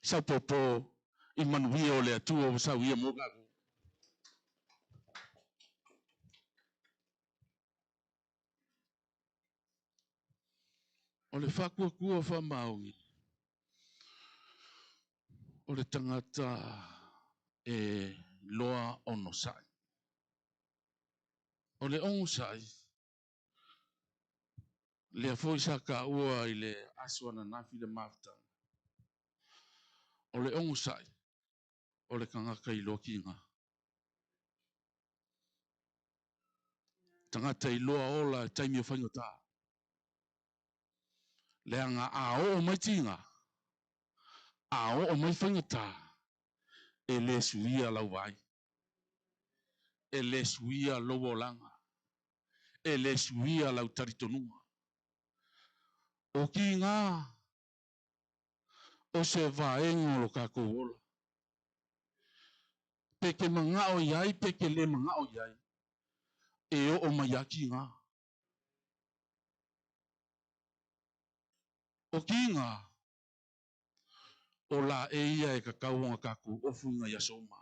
Sa popo i manuia o le atua o sa uia mokaku. O le whakua whamaungi. O le tangata e loa ono sai. O le ongo sai. Le afoi sa ka ua i le aswana nafi le mafta. O le ongo sai. O le kangaka i loa kinga. Tangata i loa ola taimi o whaingota. Le anga a o mai tinga. A o mai whaingota. E le suia lau vai. E le suia lowo langa. E le suia lau taritonua. O ki ngā. O se vaengo lo kako ola. Peke mangao iai, peke le mangao iai. E o mai aki ngā. O ki ngā. O la e ia e kakauonga kaku ofunga ya soma.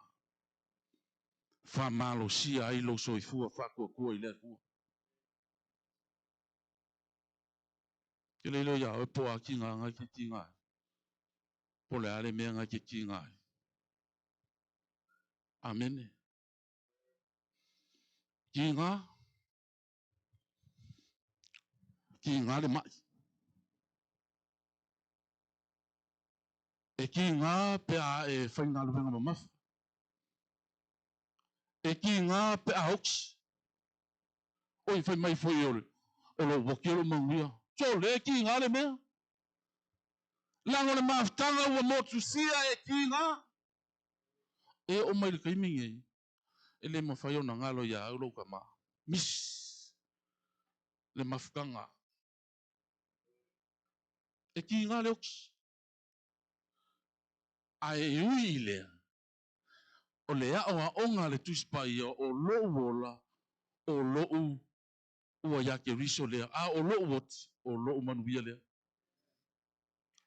Fa malo sia ai lo soifua fakua kua i lea kua. Ke leilo ia o po a ki ngā ngai ki ngā. Po le ale mea ngai ki ngā. Amene. Ki ngā. Ki ngā le mai. E ki ngā pe a e whainga luwenga mamafu. E ki ngā pe a hoks. Oi whai mai fwoi ole. Olo wakiro manguia. So le ki ngā le mea. Lango le maftanga ua motu sia e ki ngā. E o mai le kaimingi ei. E le mawhai ona ngalo ia au lau ka maa. Miss. Le mafukanga. E ki ngā le hoks. A e ui lea. O le a onga le tuspai o lou wola, o lou ua yake riso lea, a o lou wot, o lou manuia lea.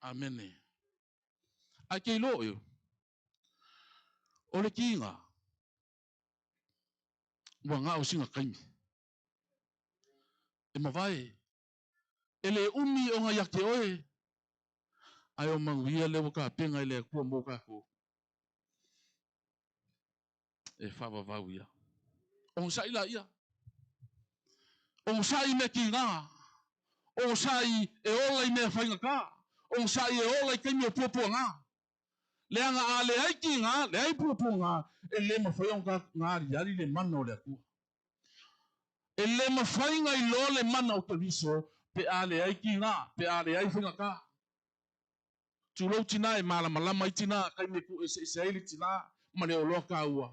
Amene. A kei lo yo. O le kinga. Ua ngā o singa kaimi. E mawai. E le umi o ngā yake oe. Ai o manuia lea waka penga i lea kua moka ko. E whawa vau ia. O sa ila ia. O sa i me ki ngā. O sa i e ola i mea whainga kā. O sa i e ola i kaimi o pua ngā. Le anga a le ai ki ngā, le ai pua ngā. E le mawhaionga ngā riari le mana o le akua. E le mawhainga i lo le mana o te riso. Pe a le ai ki ngā. Pe a le ai whainga kā. Tūlau tina e malama i tina. Kaimi ku e se aili tina. Ma le o loa kā ua.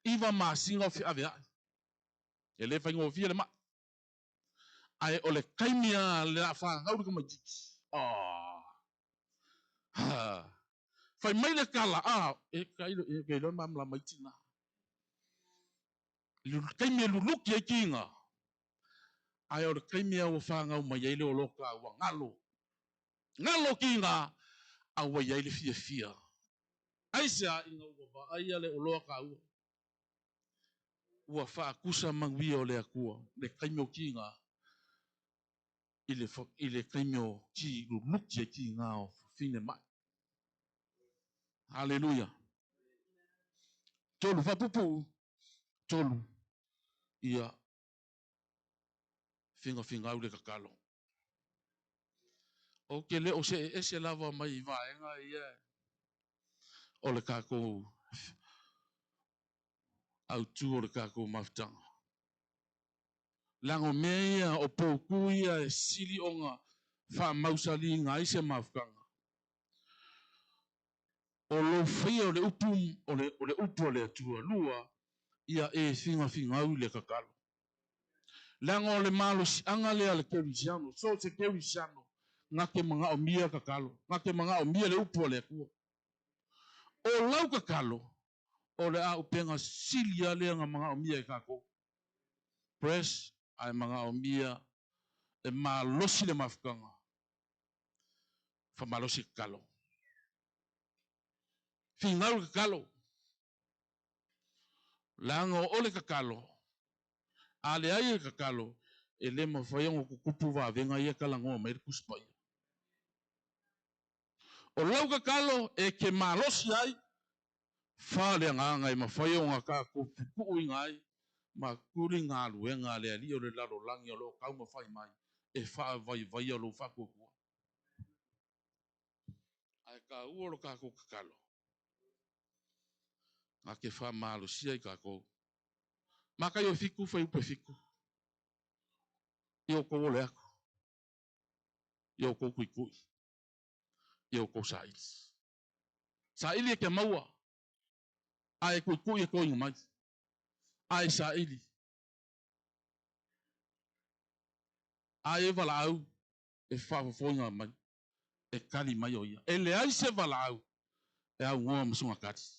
Iwa maa singa o fi ave ai. E le whainga o fia le maa. Ai o le kaimia le a wha ngau rika mai jiki. Whai mai le kala. E kailo mamla mai tina. Kaimia luluki e kinga. Ai o le kaimia o wha ngau mai eile o loka ua ngalo. Ngalo kinga. A ua eile fia fia. Ai sea inga ua ba ai ale o loka ua. Ua wha kusa mangwia o le akua. Le kaimia o kinga. Ile kaimio ki luluki e ki ngā o fine mai. Hallelujah. Tolu whapupu. Tolu. Ia. Finga au le kakalo. O ke le o se e se lava mai vaenga ia. O le kako. Au tu o le kako maftanga. Lango mea o poku ia e sili onga. Wha mausali ngā ise mafkanga. O lo fia o le upum, o le upu o le atua lua, ia e finga au le kakalo. Lango le malo si anga le ale kerisiano, so se kerisiano, ngake mga o mia kakalo, ngake mga o mia le upu o le atua. O lau kakalo, o le a upenga silia le nga mga omia e kako. Press, ai mga omia e malosi le mafukanga. Fa malosi kakalo. Fingaru kakalo. Lango ole kakalo. Ale ai kakalo. E le mawhaiango kukupu wa venga ia kalangoa mai kuspai. O lau kakalo e ke malosi ai. Fale nganga i mawhaiango ka kupu ingai. Ma kuri ngā luenga le ali o le laro langi o lo kau mawhai mai. E wha vai o lo whakukua. Ai ka uoro ka ko kakalo. Ngā ke wha malosi ai ka ko. Maka i o fiku, whai upe fiku. I o ko ole aku. I o ko kui kui. I o ko saili. Saili e ke maua. Ai kui kui e ko inga mai. Ai saili. Ai e wala au. E whawhawhoinga mai. E kari mai o ia. E le ai se wala au. E au ngoa masunga kati.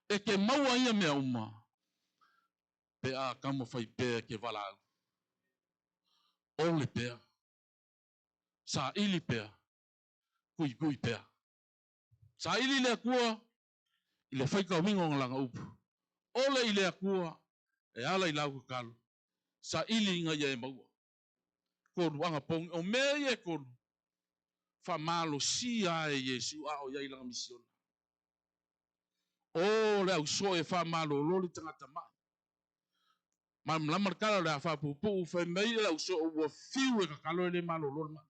E ke maua ia mea uma. Pe a kamo whai pēr ke wala au. Ole pēr. Saili pēr. Kui kui pēr. Saili le kua. I le whaika o mingo langa upu. Ole i le akua. E ala i lau kakalo. Saili inga ia e maua. Koru anga pong. O mea ia koru. Fa malo si ai Yesu a o ia ilanga misiona. O le au so e fa malo loli tangata mai. Ma mlamar kala le a fa pupu fa mei le au so o fiu e kakalo le malo loli mai.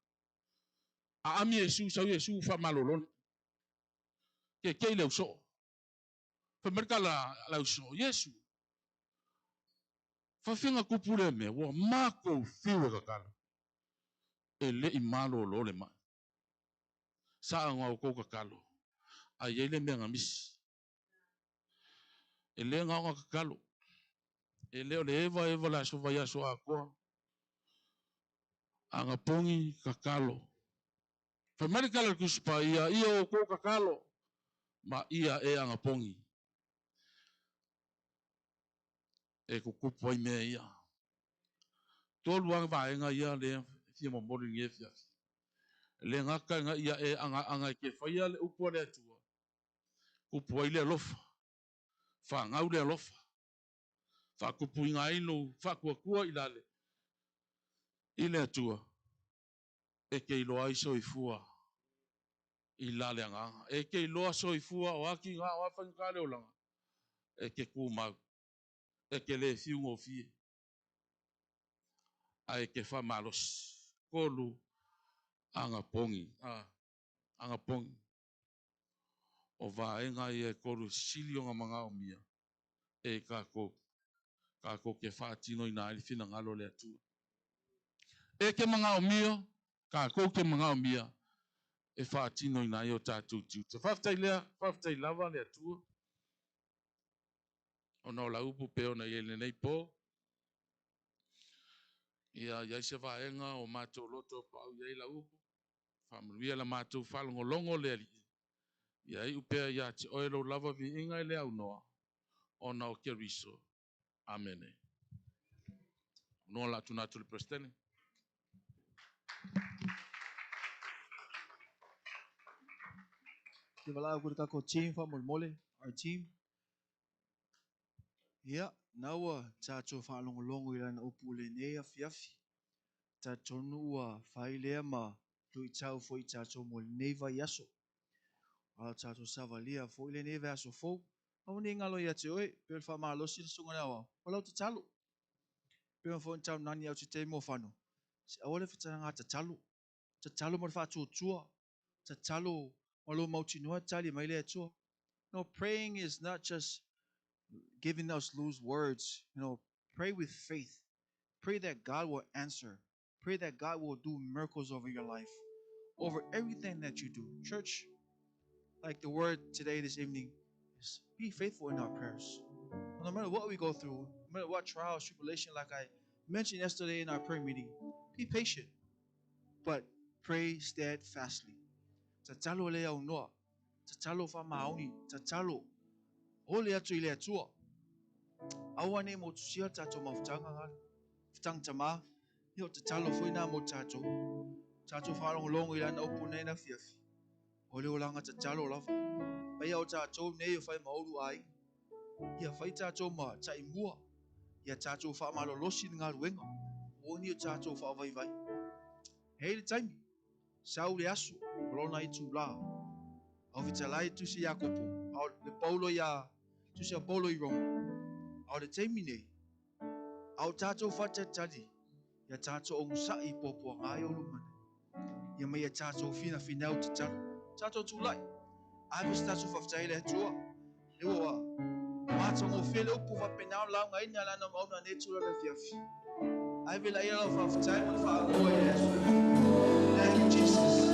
A ami Yesu sa Yesu fa malo loli. Ke le au so. Fa merkala le au so Yesu. Fa finga kupule me wa mako fiu e kakalo. E le i malo loli mai. Sa ngau ko kakalo. A yele me ngamis. E le ngau kakalo. E leo le eva la so vai so ako. Anga pongi kakalo. Fa marikala kuspa ia o ko kakalo. Ma ia e anga pongi. E kukupu ai mea ia. Tolu anga vaenga ia le fia momori ngefia. Le ngaka nga ia e anga ke faia le upo le atua. Kupu ai le alofa. Fa ngau le alofa. Fa kupu inga ino. Fa kua ilale. Ile atua. E ke iloa iso i fua. I lale anga. E ke iloa so i fua o aki ngā o awhankale o langa. E ke kumau. E ke le fiu ngō fie. A e ke wha malos. Kolu anga pongi. Anga pongi. O vaenga i e kolu sili o ngā mga o mia. E kako. Kako ke whaatino i nā ili whina ngalo le atua. E ke mga o mia. Kako ke mga o mia. E whaatino i nā i o tātou tiu. Te whaftai lea. Whaftai lava le atua. O no la upu peo na yele nei po. Ia se vaenga o mātou loto pau ia la upu. Whamaruia la mātou whalongo longo le ali. Ia i upea ia te oelo lava vi inga i le au noa. O na o ke riso. Amene. Noa la tunatu le prestene. Te wala ko ka ko team fa mole our team. Ia, naua tato fa longo ila na upu le nei afiafi. Tato ua fai lea ma lui tau fo i tato mo le nei vai aso. A tato savalia fo i le nei vai aso fo. Au ni ngalo ia te oe, pe fa malosi le sunga nawa. Wala te talo. Pe fo tau nani au te te mo fano. Se awale fitana ngā te talo. Te talo mo fa tua. Te talo malo mauti noa tali mai le tua. No, praying is not just giving us loose words. Pray with faith. Pray that God will answer. Pray that God will do miracles over your life, over everything that you do. Church, like the word today, this evening, is be faithful in our prayers. No matter what we go through, no matter what trials, tribulation, like I mentioned yesterday in our prayer meeting, be patient, but pray steadfastly. Tatalo fa maoni, tatalo. Ole atu ile atua. Awane mo tusia tato mafutanga ngal. Futang tama. Yo tatalo foi na mo tato. Tato fa longo ila na opune na fiafi. Ole olanga tatalo lava. Pai au tato ne yo fai mauru ai. Ia fai tato ma taimua. Ia tato fa malolosi ngal wenga. Oni o tato fa vai vai. Hei le taimi. Sau le asu. Lona i tula. Au vitalai tu si Jakopo. Au le Paulo ia. Tu si Paulo i Roma. Au le taimi nei. Au tato fa tali. Ia tato o musa i popo ngai o lumana. Ia mai ia tato fina finau te talo. Tato tulai. Ai tato fa vitai le tua. Ewa. Mata mo fele upu fa penau lau ngai ni ala na mauna ne tula le fiafi. Ai vela ia la fa vitai ma fa agoa e Thank you, Jesus.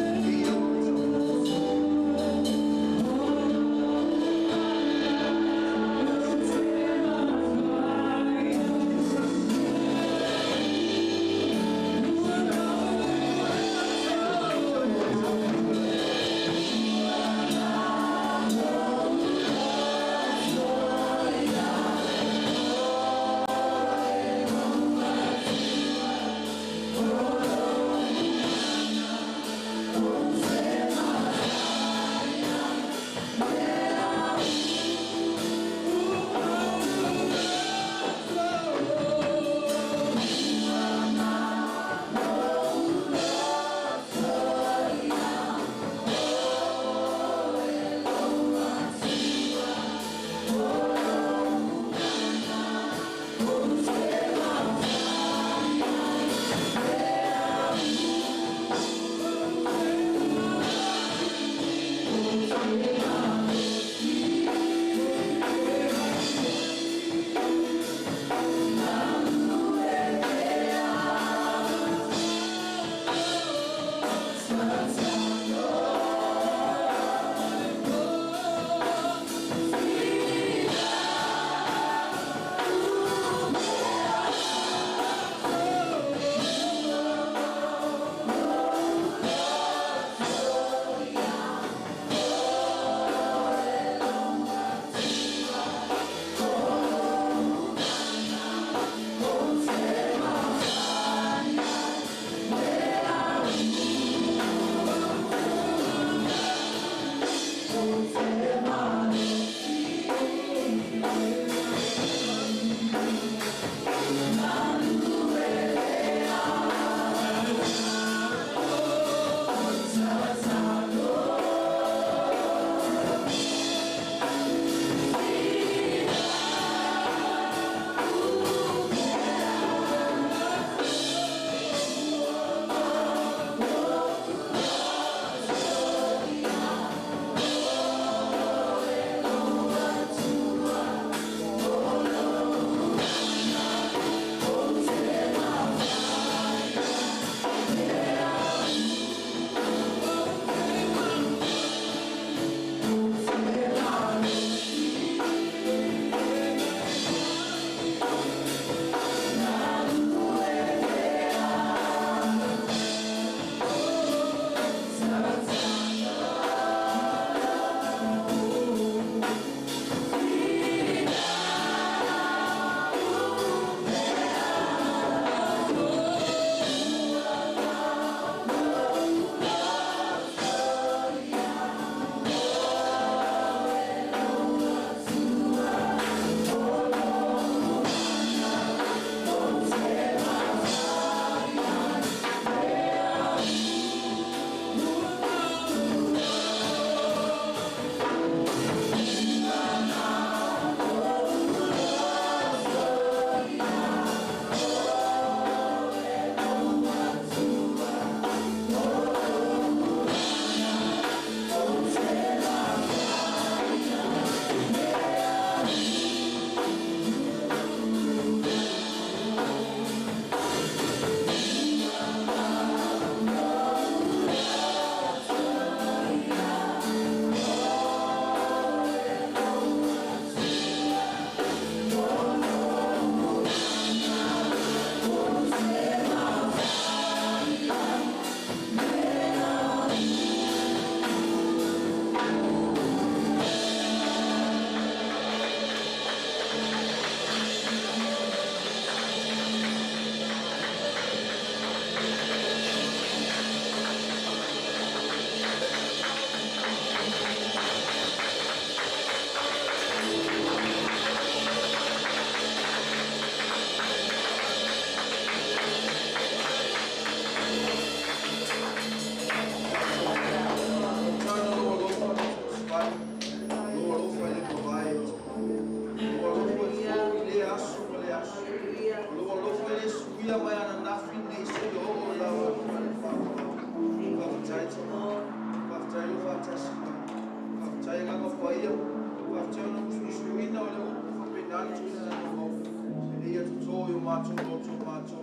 mātou loto mātou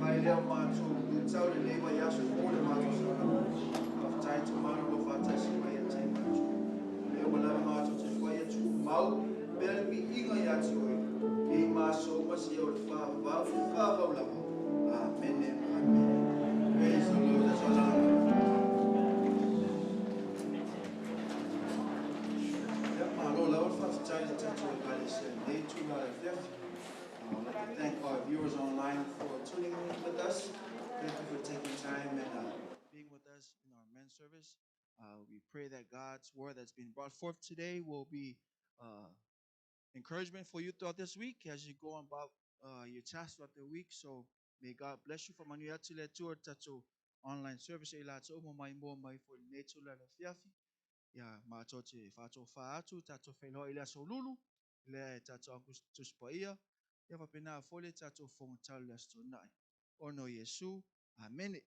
whai leo mātou te tau le leiwa i aso kore mātou sa whaftai tu mana lo whatai si mai a tai mātou. Leo wala mātou te whai atu mau pere mi inga i atu e māso masi au le whāwau lava. Amen and amen. Praise the Lord. That's all I'm I'd like to thank our viewers online for tuning in with us. Thank you for taking time and being with us in our men's service. We pray that God's word that's been brought forth today will be encouragement for you throughout this week as you go about your tasks throughout the week. So may God bless you. For manuia tule tour tato online service ila to mo mai for netu la fiafi. Ya mātou te whātou whaatu, tātou whenua ila solulu, le tātou angus paia, ia whapena fole tātou whongtau ila stonai. Ono Yesu, Amen.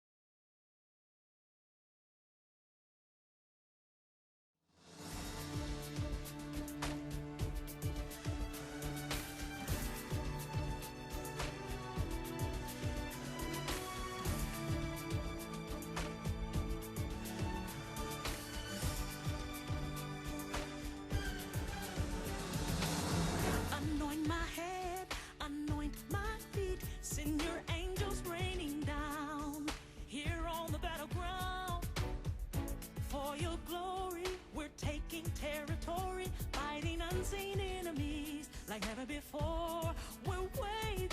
Anoint my head, anoint my feet, send your angels raining down here on the battleground. For your glory, we're taking territory, fighting unseen enemies like never before. We're waging